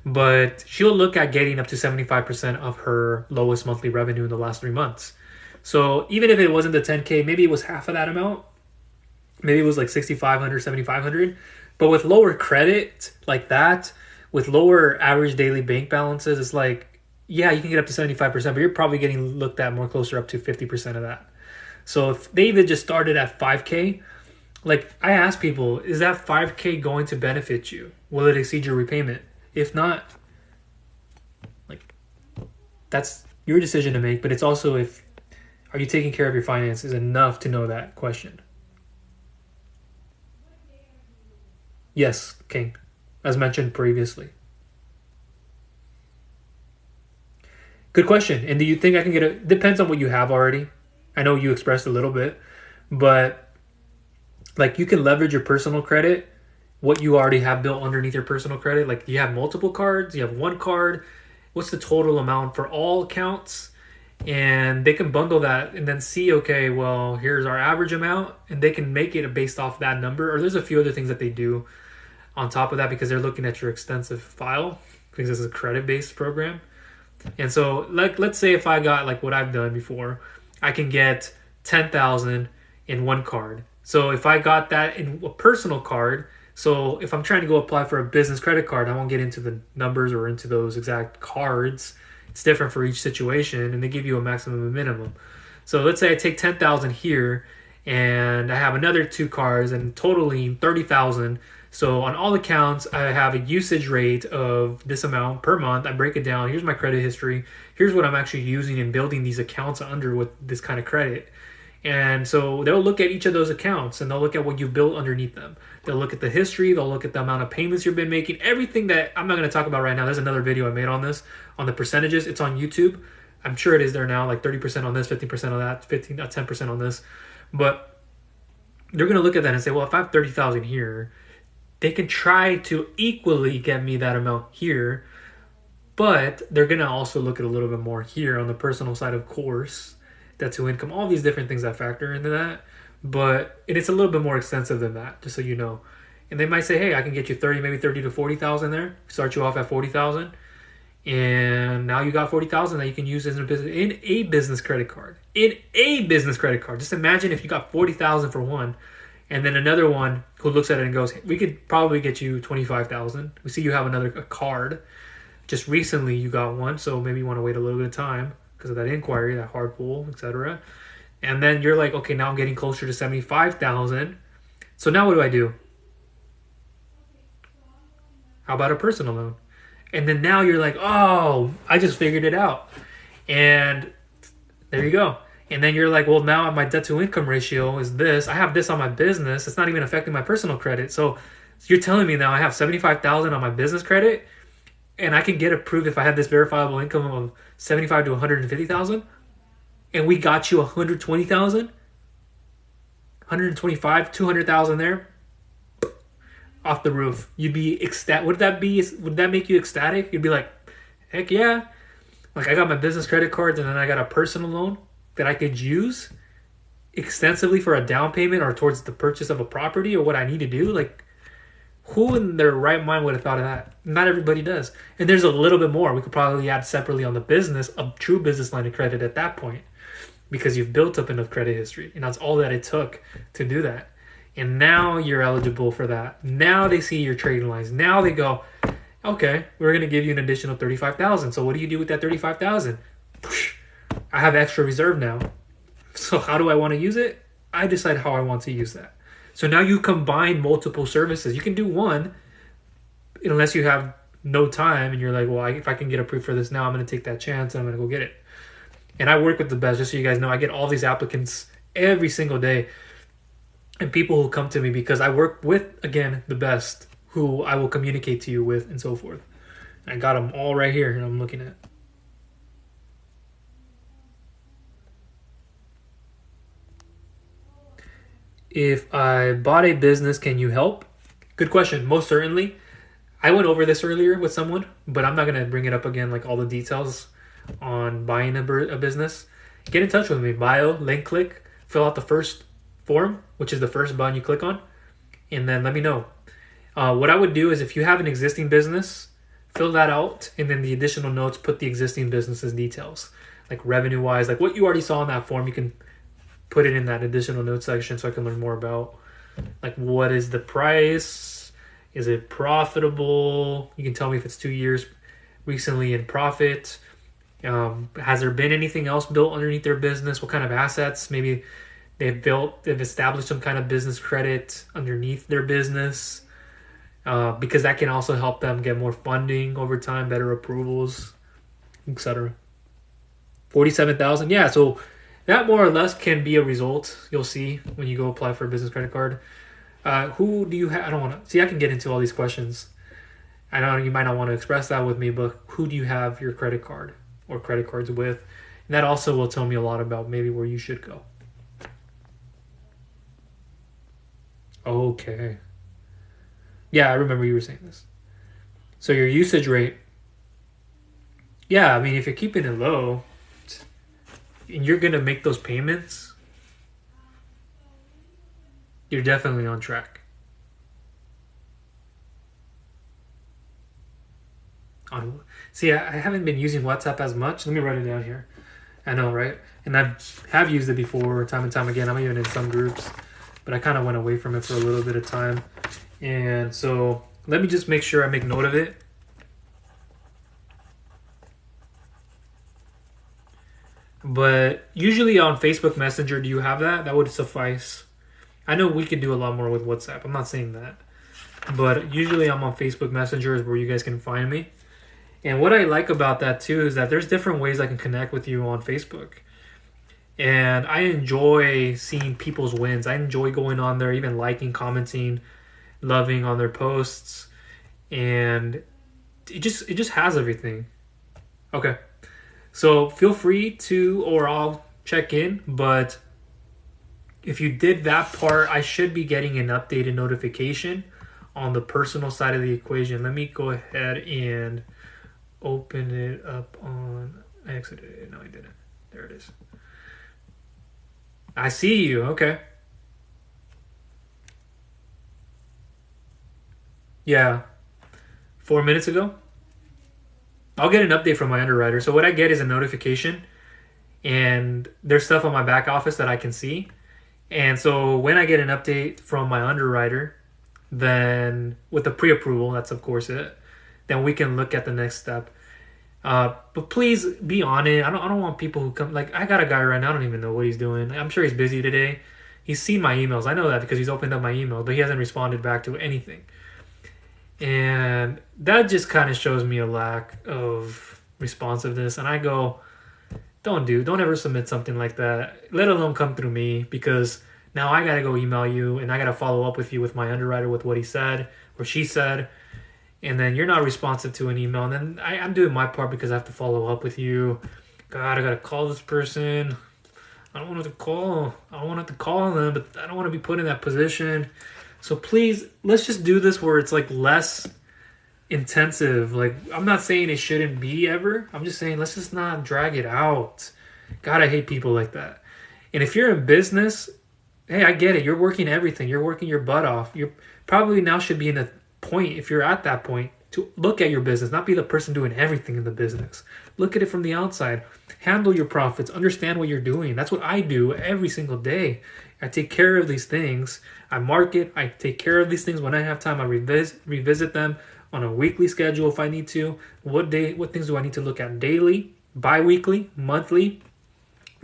But she'll look at getting up to 75% of her lowest monthly revenue in the last 3 months. So even if it wasn't the 10K, maybe it was half of that amount. Maybe it was like 6,500, 7,500. But with lower credit like that, with lower average daily bank balances, it's like, yeah, you can get up to 75%, but you're probably getting looked at more closer up to 50% of that. So if they even just started at 5K, like I ask people, is that 5K going to benefit you? Will it exceed your repayment? If not, like that's your decision to make, but it's also are you taking care of your finances enough to know that question? Yes, King, as mentioned previously. Good question. And do you think I can get depends on what you have already. I know you expressed a little bit, but like you can leverage your personal credit, what you already have built underneath your personal credit. Like you have multiple cards, you have one card. What's the total amount for all accounts? And they can bundle that and then see, okay, well, here's our average amount, and they can make it based off that number. Or there's a few other things that they do on top of that because they're looking at your extensive file because this is a credit-based program. And so like let's say if I got like what I've done before, I can get 10,000 in one card. So if I got that in a personal card, so if I'm trying to go apply for a business credit card, I won't get into the numbers or into those exact cards. It's different for each situation, and they give you a maximum and minimum. So let's say I take 10,000 here and I have another 2 cards and totaling 30,000. So on all accounts, I have a usage rate of this amount per month. I break it down. Here's my credit history. Here's what I'm actually using and building these accounts under with this kind of credit. And so they'll look at each of those accounts and they'll look at what you built underneath them. They'll look at the history. They'll look at the amount of payments you've been making. Everything that I'm not going to talk about right now. There's another video I made on this, on the percentages. It's on YouTube. I'm sure it is there now, like 30% on this, 50% on that, 10% on this. But they're going to look at that and say, well, if I have 30,000 here, they can try to equally get me that amount here, but they're going to also look at a little bit more here on the personal side, of course. Debt to income, all these different things that factor into that. But it's a little bit more extensive than that, just so you know. And they might say, hey, I can get you 30 to 40,000 there, start you off at 40,000. And now you got 40,000 that you can use in a business credit card. In a business credit card. Just imagine if you got 40,000 for one, and then another one who looks at it and goes, we could probably get you 25,000. We see you have a card. Just recently you got one, so maybe you want to wait a little bit of time because of that inquiry, that hard pull, etc. And then you're like, okay, now I'm getting closer to 75,000. So now what do? How about a personal loan? And then now you're like, oh, I just figured it out. And there you go. And then you're like, well, now my debt to income ratio is this. I have this on my business. It's not even affecting my personal credit. So you're telling me now I have 75,000 on my business credit and I can get approved if I have this verifiable income of 75 to 150,000, and we got you 120,000, 125, 200,000 there off the roof. You'd be ecstatic. Would that make you ecstatic? You'd be like, heck yeah. Like, I got my business credit cards and then I got a personal loan that I could use extensively for a down payment or towards the purchase of a property or what I need to do. Like, who in their right mind would have thought of that? Not everybody does. And there's a little bit more. We could probably add separately on the business, a true business line of credit at that point, because you've built up enough credit history. And that's all that it took to do that. And now you're eligible for that. Now they see your trading lines. Now they go, okay, we're going to give you an additional 35,000. So what do you do with that 35,000? I have extra reserve now. So how do I want to use it? I decide how I want to use that. So now you combine multiple services. You can do one unless you have no time and you're like, well, if I can get approved for this now, I'm going to take that chance and I'm going to go get it. And I work with the best, just so you guys know. I get all these applicants every single day and people who come to me because I work with, again, the best, who I will communicate to you with and so forth. I got them all right here and I'm looking at. If I bought a business, can you help? Good question. Most certainly. I went over this earlier with someone, but I'm not going to bring it up again, like all the details on buying a business. Get in touch with me. Bio, link click, fill out the first form, which is the first button you click on, and then let me know. What I would do is if you have an existing business, fill that out, and then the additional notes, put the existing business's details, like revenue-wise, like what you already saw in that form, you can put it in that additional notes section so I can learn more about, like, what is the price? Is it profitable? You can tell me if it's 2 years recently in profit. Has there been anything else built underneath their business? What kind of assets? Maybe they've established some kind of business credit underneath their business, because that can also help them get more funding over time, better approvals, etc. 47,000. Yeah, so that more or less can be a result you'll see when you go apply for a business credit card. Who do you have? I don't want to see. I can get into all these questions. I know you might not want to express that with me, but who do you have your credit card or credit cards with? And that also will tell me a lot about maybe where you should go. Okay. Yeah, I remember you were saying this. So your usage rate. Yeah, I mean, if you're keeping it low and you're going to make those payments, you're definitely on track. See, I haven't been using WhatsApp as much. Let me write it down here. I know, right? And I have used it before time and time again. I'm even in some groups, but I kind of went away from it for a little bit of time. And so let me just make sure I make note of it. But usually on Facebook Messenger, do you have that? That would suffice. I know we could do a lot more with WhatsApp. I'm not saying that. But usually I'm on Facebook Messenger is where you guys can find me. And what I like about that too is that there's different ways I can connect with you on Facebook. And I enjoy seeing people's wins. I enjoy going on there, even liking, commenting, loving on their posts. And it just has everything. Okay. So feel free to, or I'll check in, but if you did that part, I should be getting an updated notification on the personal side of the equation. Let me go ahead and open it up on, I exited it. No, I didn't. There it is. I see you. Okay. Yeah. 4 minutes ago. I'll get an update from my underwriter. So what I get is a notification, and there's stuff on my back office that I can see. And so when I get an update from my underwriter, then with the pre-approval, that's of course it, then we can look at the next step. But please be on it. I don't want people who come, like, I got a guy right now, I don't even know what he's doing. I'm sure he's busy today. He's seen my emails. I know that because he's opened up my email, but he hasn't responded back to anything. And that just kind of shows me a lack of responsiveness. And I go, don't ever submit something like that, let alone come through me, because now I gotta go email you and I gotta follow up with you with my underwriter with what he said or she said, and then you're not responsive to an email, and then I'm doing my part because I have to follow up with you. God, I gotta call this person. I don't want to call. I don't want to call them, but I don't want to be put in that position. So please, let's just do this where it's like less intensive. Like, I'm not saying it shouldn't be ever. I'm just saying let's just not drag it out. God, I hate people like that. And if you're in business, hey, I get it. You're working everything. You're working your butt off. You probably now should be in a point, if you're at that point, to look at your business, not be the person doing everything in the business. Look at it from the outside. Handle your profits. Understand what you're doing. That's what I do every single day. I take care of these things. I market. I take care of these things. When I have time, I revisit them on a weekly schedule if I need to. What things do I need to look at daily, bi-weekly, monthly?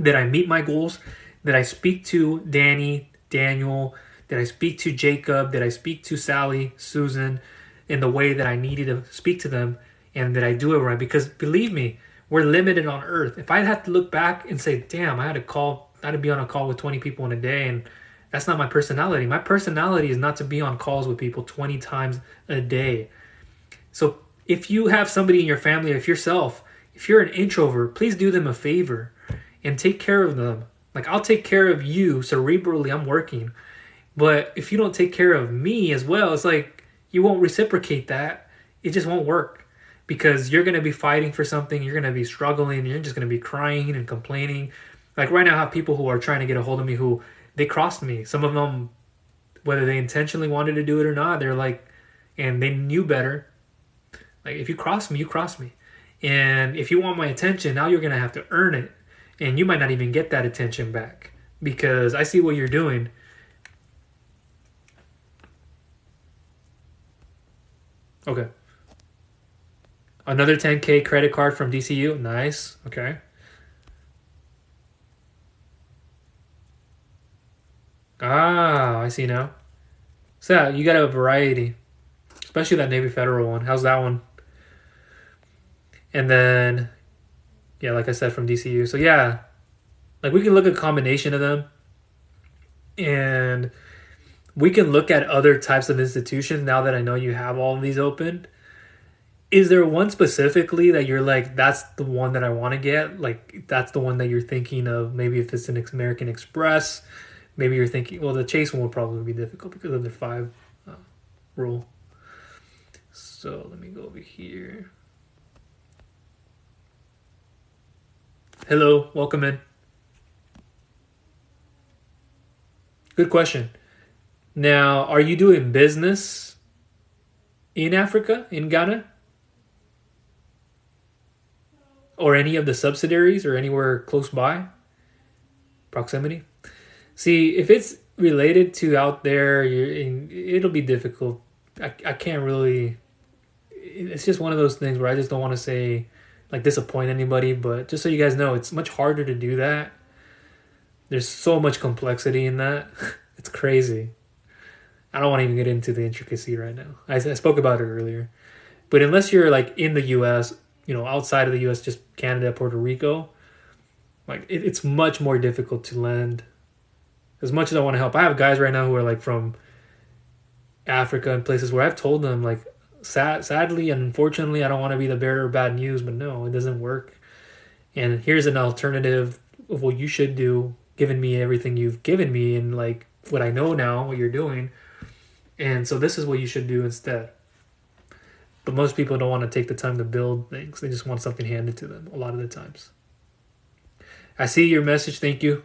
Did I meet my goals? Did I speak to Danny, Daniel? Did I speak to Jacob? Did I speak to Sally, Susan, in the way that I needed to speak to them? And did I do it right? Because believe me, we're limited on earth. If I had to look back and say, damn, I had to be on a call with 20 people in a day, and that's not my personality. My personality is not to be on calls with people 20 times a day. So if you have somebody in your family, if you're an introvert, please do them a favor and take care of them. Like, I'll take care of you cerebrally, I'm working. But if you don't take care of me as well, it's like you won't reciprocate that. It just won't work, because you're going to be fighting for something. You're going to be struggling. You're just going to be crying and complaining. Like right now, I have people who are trying to get a hold of me who they crossed me. Some of them, whether they intentionally wanted to do it or not, they're like, and they knew better. Like, if you cross me, you cross me. And if you want my attention, now you're going to have to earn it. And you might not even get that attention back, because I see what you're doing. Okay. Another 10K credit card from DCU. Nice. Okay. Ah, I see now. So yeah, you got a variety, especially that Navy Federal one. How's that one? And then, yeah, like I said, from DCU. So yeah, like we can look at a combination of them, and we can look at other types of institutions now that I know you have all of these open. Is there one specifically that you're like, that's the one that I want to get? Like, that's the one that you're thinking of? Maybe if it's an American Express, maybe you're thinking, well, the Chase one will probably be difficult because of their 5 rule. So let me go over here. Hello, welcome in. Good question. Now, are you doing business in Africa, in Ghana? Or any of the subsidiaries or anywhere close by? Proximity? See, if it's related to out there, it'll be difficult. I can't really... It's just one of those things where I just don't want to say, like, disappoint anybody, but just so you guys know, it's much harder to do that. There's so much complexity in that. It's crazy. I don't want to even get into the intricacy right now. I spoke about it earlier. But unless you're like in the US, outside of the US, just Canada, Puerto Rico, like it's much more difficult to lend. As much as I want to help, I have guys right now who are like from Africa and places where I've told them, like, sadly and unfortunately, I don't want to be the bearer of bad news, but no, it doesn't work. And here's an alternative of what you should do, given me everything you've given me and like what I know now, what you're doing. And so this is what you should do instead. But most people don't want to take the time to build things. They just want something handed to them a lot of the times. I see your message. Thank you.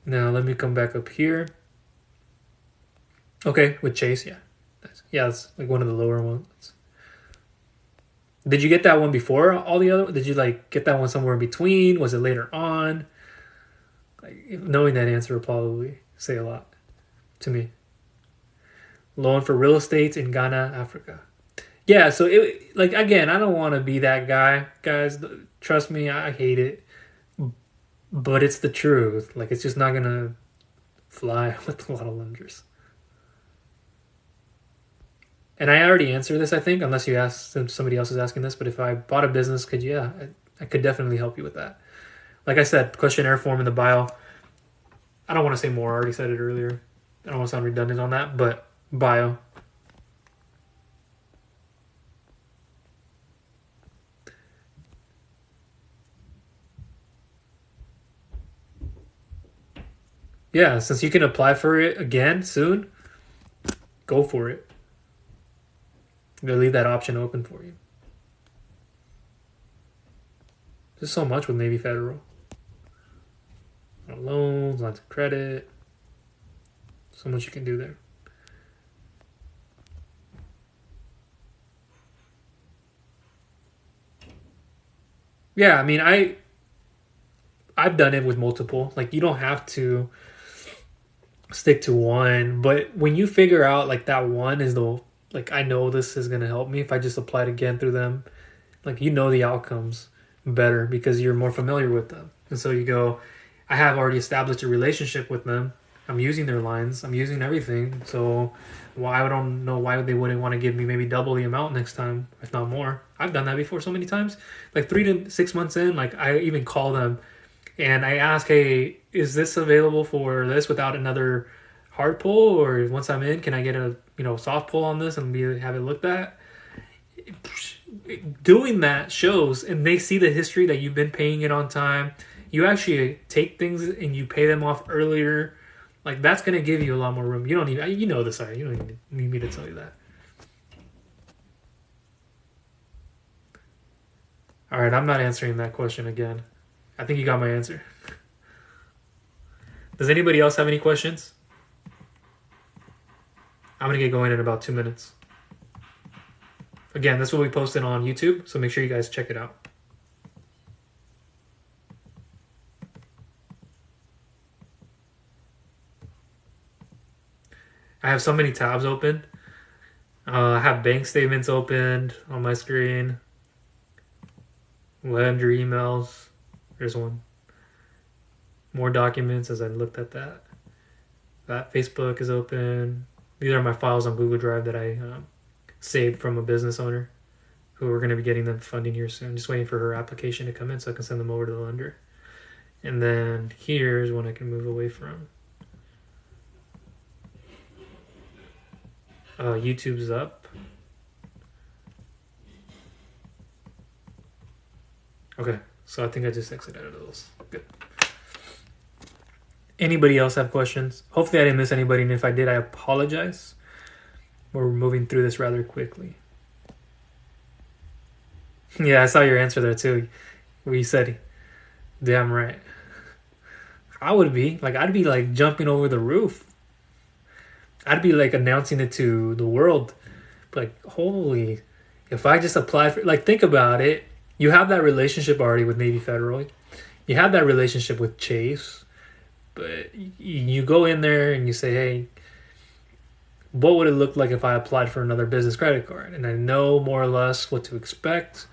Now let me come back up here. Okay, with Chase, yeah. Nice. Yeah, it's like one of the lower ones. Did you get that one before all the other? Did you like get that one somewhere in between? Was it later on? Like, knowing that answer will probably say a lot to me. Loan for real estate in Ghana, Africa. Yeah, so it like again, I don't want to be that guy, guys. Trust me, I hate it, but it's the truth. Like it's just not gonna fly with a lot of lenders. And I already answered this, I think, unless you ask somebody else is asking this. But if I bought a business, could you? Yeah, I could definitely help you with that. Like I said, questionnaire form in the bio. I don't want to say more. I already said it earlier. I don't want to sound redundant on that, but bio. Yeah, since you can apply for it again soon, go for it. They'll leave that option open for you. There's so much with Navy Federal. Loans, lines of credit. So much you can do there. Yeah, I mean, I've done it with multiple. Like you don't have to stick to one, but when you figure out like that one is the like I know this is gonna help me if I just apply it again through them, like you know the outcomes better because you're more familiar with them. And so you go, I have already established a relationship with them. I'm using their lines. I'm using everything. So why I don't know why they wouldn't want to give me maybe double the amount next time, if not more. I've done that before so many times. Like 3 to 6 months in, like I even call them and I ask, hey, is this available for this without another hard pull? Or once I'm in, can I get a soft pull on this and have it looked at? Doing that shows, and they see the history that you've been paying it on time. You actually take things and you pay them off earlier. Like that's going to give you a lot more room. You don't need, you know this already. You don't even need me to tell you that. All right, I'm not answering that question again. I think you got my answer. Does anybody else have any questions? I'm going to get going in about 2 minutes. Again, this will be posted on YouTube, so make sure you guys check it out. I have so many tabs open. I have bank statements opened on my screen. Lender emails. There's one. More documents as I looked at that. That Facebook is open. These are my files on Google Drive that I saved from a business owner who we're going to be getting them funding here soon. Just waiting for her application to come in so I can send them over to the lender. And then here's one I can move away from. YouTube's up. Okay, so I think I just exited out of those. Good. Anybody else have questions? Hopefully I didn't miss anybody, and if I did, I apologize. We're moving through this rather quickly. Yeah, I saw your answer there too. Where you said, damn right. I would be. Like, I'd be like jumping over the roof. I'd be like announcing it to the world. Like, holy, if I just applied for, like, think about it. You have that relationship already with Navy Federal. You have that relationship with Chase. But you go in there and you say, hey, what would it look like if I applied for another business credit card? And I know more or less what to expect.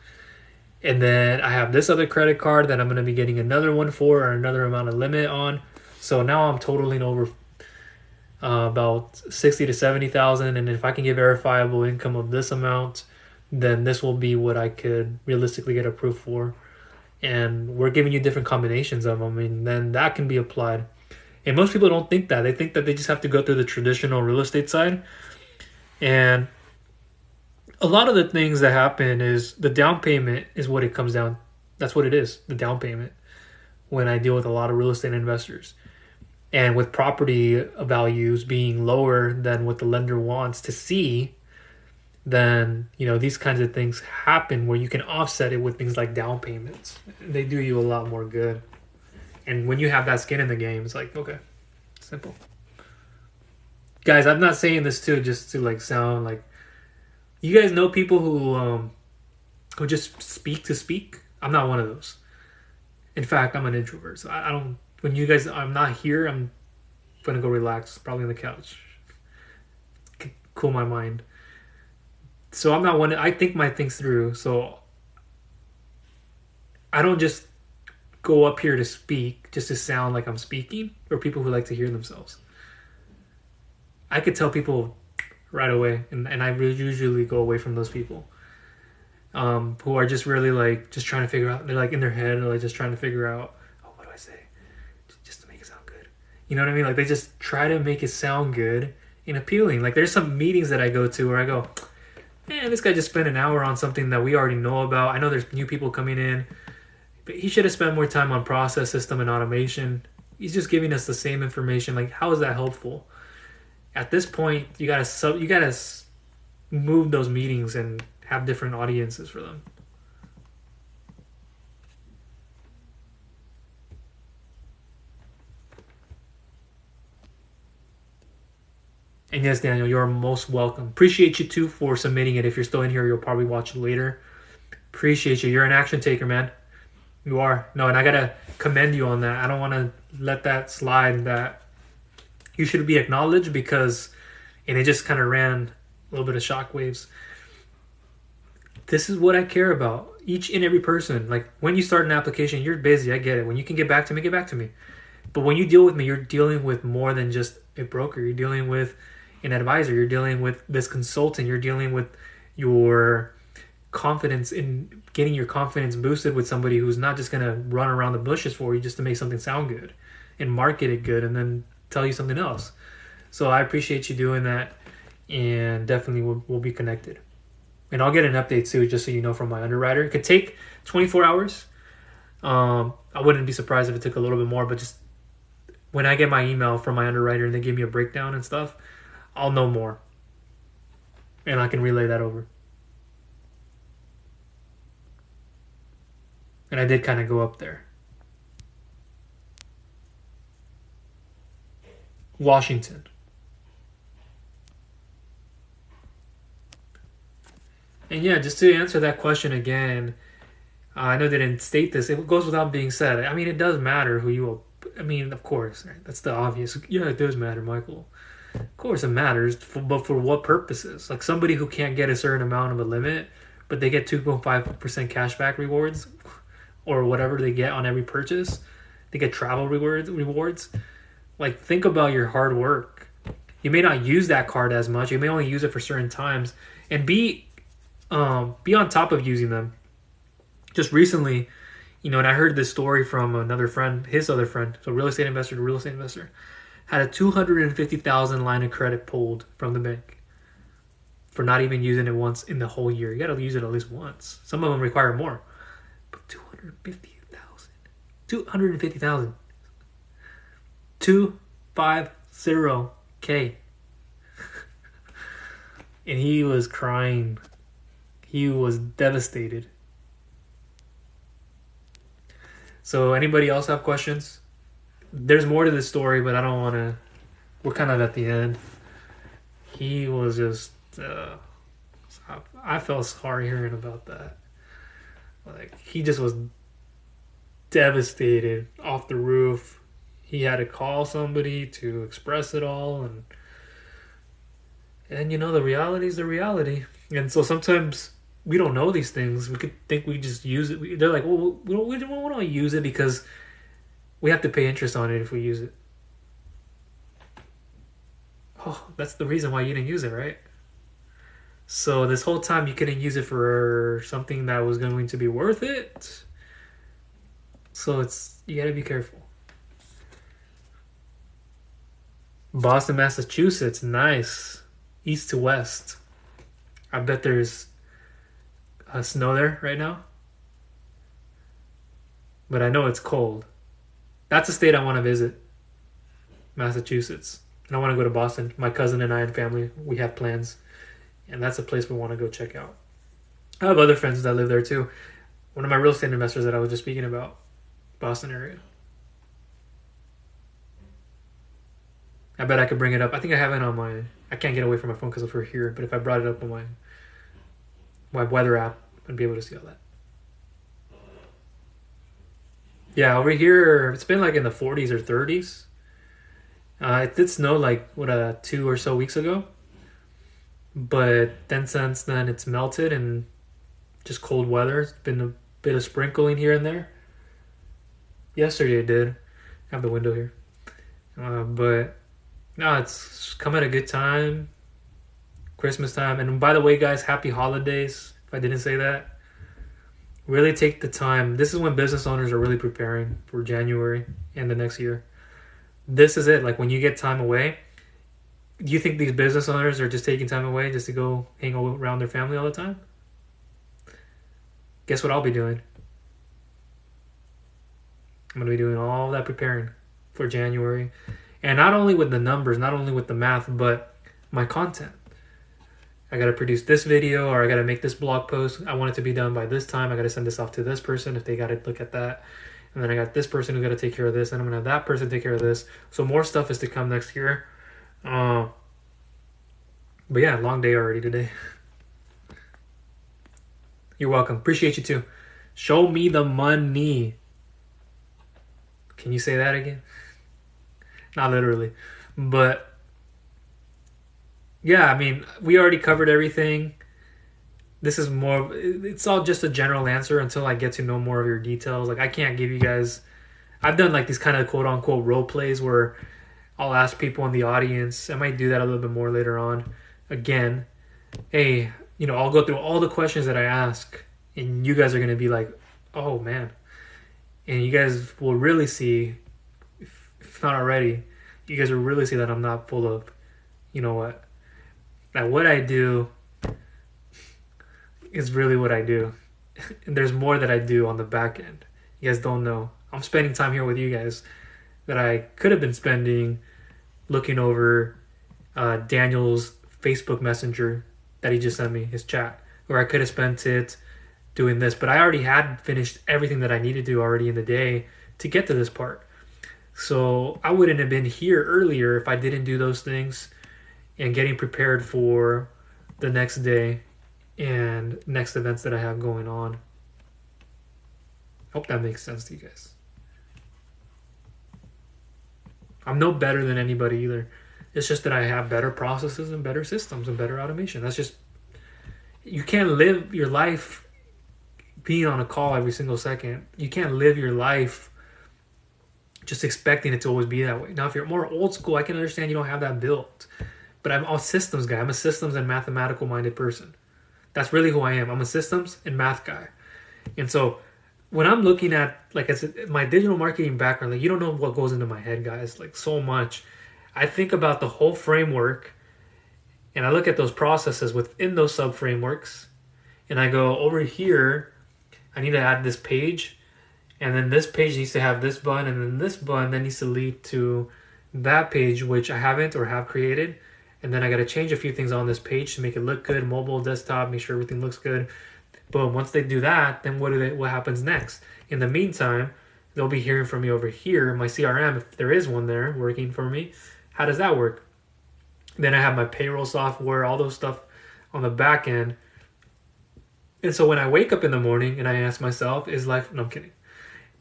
And then I have this other credit card that I'm going to be getting another one for or another amount of limit on. So now I'm totaling over about 60 to 70,000. And if I can get verifiable income of this amount, then this will be what I could realistically get approved for. And we're giving you different combinations of them, and then that can be applied. And most people don't think that. They think that they just have to go through the traditional real estate side. And a lot of the things that happen is the down payment is what it comes down. That's what it is, the down payment, when I deal with a lot of real estate investors. And with property values being lower than what the lender wants to see, then, these kinds of things happen where you can offset it with things like down payments. They do you a lot more good. And when you have that skin in the game, it's like, okay, simple. Guys, I'm not saying this too just to like sound like, you guys know people who just speak to speak. I'm not one of those. In fact, I'm an introvert. So I don't, when you guys, I'm not here, I'm going to go relax, probably on the couch. Cool my mind. So I'm not one. I think my things through. So I don't just go up here to speak just to sound like I'm speaking, or people who like to hear themselves. I could tell people right away, and I usually go away from those people who are just really like just trying to figure out. They're like in their head, or like just trying to figure out, oh, what do I say, just to make it sound good. You know what I mean? Like they just try to make it sound good and appealing. Like there's some meetings that I go to where I go, man, this guy just spent an hour on something that we already know about. I know there's new people coming in, but he should have spent more time on process, system, and automation. He's just giving us the same information. Like, how is that helpful? At this point, you gotta move those meetings and have different audiences for them. And yes, Daniel, you're most welcome. Appreciate you too for submitting it. If you're still in here, you'll probably watch it later. Appreciate you. You're an action taker, man. You are. No, and I gotta commend you on that. I don't want to let that slide. That you should be acknowledged because, and it just kind of ran a little bit of shockwaves. This is what I care about. Each and every person. Like when you start an application, you're busy. I get it. When you can get back to me, get back to me. But when you deal with me, you're dealing with more than just a broker. You're dealing with an advisor. You're dealing with this consultant. You're dealing with your confidence in getting your confidence boosted with somebody who's not just going to run around the bushes for you just to make something sound good and market it good and then tell you something else. So I appreciate you doing that, and definitely we'll be connected. And I'll get an update too, just so you know, from my underwriter. It could take 24 hours. I wouldn't be surprised if it took a little bit more, but just when I get my email from my underwriter and they give me a breakdown and stuff, I'll know more. And I can relay that over. And I did kind of go up there. Washington. And yeah, just to answer that question again, I know they didn't state this. It goes without being said. I mean, it does matter who you will. I mean, of course, right? That's the obvious. Yeah, it does matter, Michael. Of course it matters, but for what purposes? Like somebody who can't get a certain amount of a limit, but they get 2.5% cashback rewards, or whatever they get on every purchase. They get travel rewards. Like, think about your hard work. You may not use that card as much. You may only use it for certain times, and be on top of using them. Just recently, and I heard this story from another friend, his other friend, so real estate investor to real estate investor, had a $250,000 line of credit pulled from the bank for not even using it once in the whole year. You got to use it at least once. Some of them require more. But 250,000. 250K. And he was crying. He was devastated. So anybody else have questions? There's more to this story, but I don't want to. We're kind of at the end. He was just. I felt sorry hearing about that. Like, he just was devastated, off the roof. He had to call somebody to express it all, and the reality is the reality. And so sometimes we don't know these things. We could think we just use it. They're like, well, we don't use it because we have to pay interest on it if we use it. Oh, that's the reason why you didn't use it, right? So this whole time you couldn't use it for something that was going to be worth it. So you gotta be careful. Boston, Massachusetts, nice. East to west. I bet there's snow there right now. But I know it's cold. That's a state I want to visit. Massachusetts. And I want to go to Boston. My cousin and I and family, we have plans. And that's a place we want to go check out. I have other friends that live there too. One of my real estate investors that I was just speaking about. Boston area. I bet I could bring it up. I think I have it on my... I can't get away from my phone because we're here. But if I brought it up on my weather app, I'd be able to see all that. Yeah, over here, it's been like in the 40s or 30s. It did snow like, 2 or so weeks ago. But then since then, it's melted and just cold weather. It's been a bit of sprinkling here and there. Yesterday it did. I have the window here. But no, it's come at a good time. Christmas time. And by the way, guys, happy holidays. If I didn't say that. Really take the time. This is when business owners are really preparing for January and the next year. This is it. Like when you get time away, do you think these business owners are just taking time away just to go hang around their family all the time? Guess what I'll be doing? I'm going to be doing all that preparing for January. And not only with the numbers, not only with the math, but my content. I got to produce this video, or I got to make this blog post. I want it to be done by this time. I got to send this off to this person if they got to look at that. And then I got this person who got to take care of this. And I'm going to have that person take care of this. So more stuff is to come next year. But yeah, long day already today. You're welcome. Appreciate you too. Show me the money. Can you say that again? Not literally. But yeah, I mean, we already covered everything. This is more, it's all just a general answer until I get to know more of your details. Like I can't give you guys, I've done like these kind of quote unquote role plays where I'll ask people in the audience. I might do that a little bit more later on. Again, hey, I'll go through all the questions that I ask and you guys are going to be like, oh man. And you guys will really see, if not already, you guys will really see that I'm not full of, that what I do is really what I do. And there's more that I do on the back end. You guys don't know. I'm spending time here with you guys that I could have been spending looking over Daniel's Facebook Messenger that he just sent me, his chat. Or I could have spent it doing this. But I already had finished everything that I needed to do already in the day to get to this part. So I wouldn't have been here earlier if I didn't do those things and getting prepared for the next day and next events that I have going on. Hope that makes sense to you guys. I'm no better than anybody either. It's just that I have better processes and better systems and better automation. That's just, you can't live your life being on a call every single second. You can't live your life just expecting it to always be that way. Now, if you're more old school, I can understand you don't have that built. But I'm a systems guy. I'm a systems and mathematical minded person. That's really who I am. I'm a systems and math guy. And so when I'm looking at, like I said, my digital marketing background, like you don't know what goes into my head, guys, like so much. I think about the whole framework and I look at those processes within those sub frameworks and I go over here, I need to add this page and then this page needs to have this button and then this button then needs to lead to that page, which I haven't or have created. And then I got to change a few things on this page to make it look good, mobile, desktop, make sure everything looks good. Boom. Once they do that, then what happens next? In the meantime, they'll be hearing from me over here, my CRM, if there is one there working for me. How does that work? Then I have my payroll software, all those stuff on the back end. And so when I wake up in the morning and I ask myself, is life, no, I'm kidding.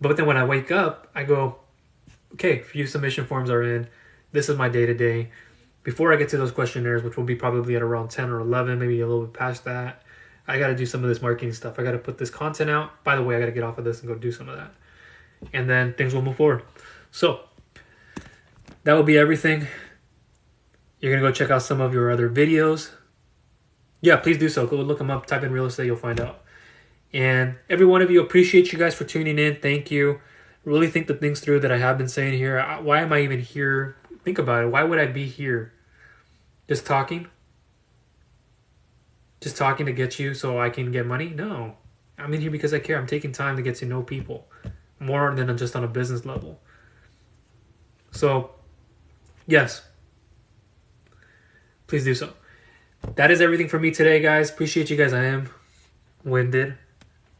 But then when I wake up, I go, okay, few submission forms are in. This is my day-to-day. Before I get to those questionnaires, which will be probably at around 10 or 11, maybe a little bit past that, I got to do some of this marketing stuff. I got to put this content out. By the way, I got to get off of this and go do some of that. And then things will move forward. So that will be everything. You're going to go check out some of your other videos. Yeah, please do so. Go look them up. Type in real estate. You'll find out. And every one of you, appreciate you guys for tuning in. Thank you. Really think the things through that I have been saying here. Why am I even here? Think about it. Why would I be here? Just talking? Just talking to get you so I can get money? No. I'm in here because I care. I'm taking time to get to know people more than just on a business level. So, yes. Please do so. That is everything for me today, guys. Appreciate you guys. I am winded.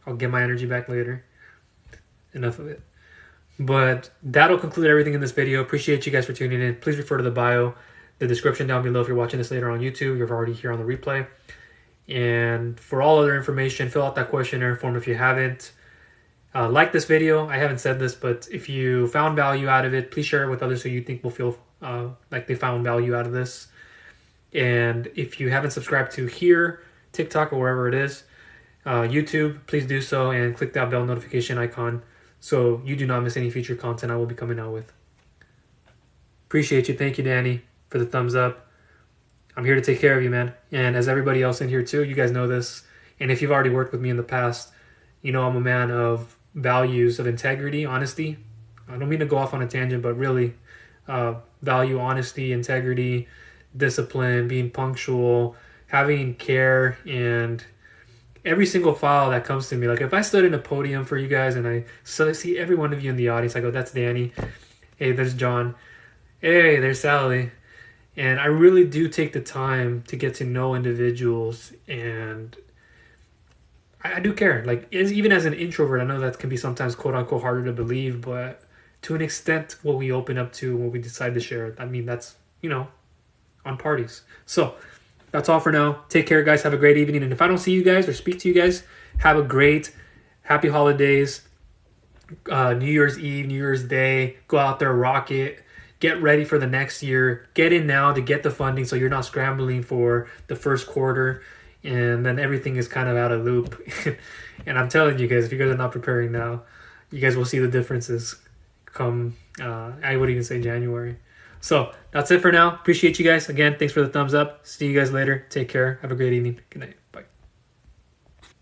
I'll get my energy back later. Enough of it. But that'll conclude everything in this video. Appreciate you guys for tuning in. Please refer to the bio, the description down below if you're watching this later on YouTube. You're already here on the replay. And for all other information, fill out that questionnaire form if you haven't. Like this video. I haven't said this, but if you found value out of it, please share it with others who you think will feel like they found value out of this. And if you haven't subscribed to here, TikTok, or wherever it is, YouTube, please do so and click that bell notification icon so you do not miss any future content I will be coming out with. Appreciate you. Thank you, Danny, for the thumbs up. I'm here to take care of you, man. And as everybody else in here too, you guys know this. And if you've already worked with me in the past, you know I'm a man of values of integrity, honesty. I don't mean to go off on a tangent, but really value honesty, integrity, discipline, being punctual, having care, and every single file that comes to me. Like if I stood in a podium for you guys and I see every one of you in the audience, I go, that's Danny. Hey, there's John. Hey, there's Sally. And I really do take the time to get to know individuals, and I do care. Like even as an introvert, I know that can be sometimes quote unquote harder to believe, but to an extent, what we open up to, what we decide to share, I mean, that's, on parties. So that's all for now. Take care, guys. Have a great evening. And if I don't see you guys or speak to you guys, have a great, happy holidays, New Year's Eve, New Year's Day. Go out there, rock it. Get ready for the next year. Get in now to get the funding so you're not scrambling for the first quarter and then everything is kind of out of loop. And I'm telling you guys, if you guys are not preparing now, you guys will see the differences come, I would even say January. So that's it for now. Appreciate you guys. Again, thanks for the thumbs up. See you guys later. Take care. Have a great evening. Good night.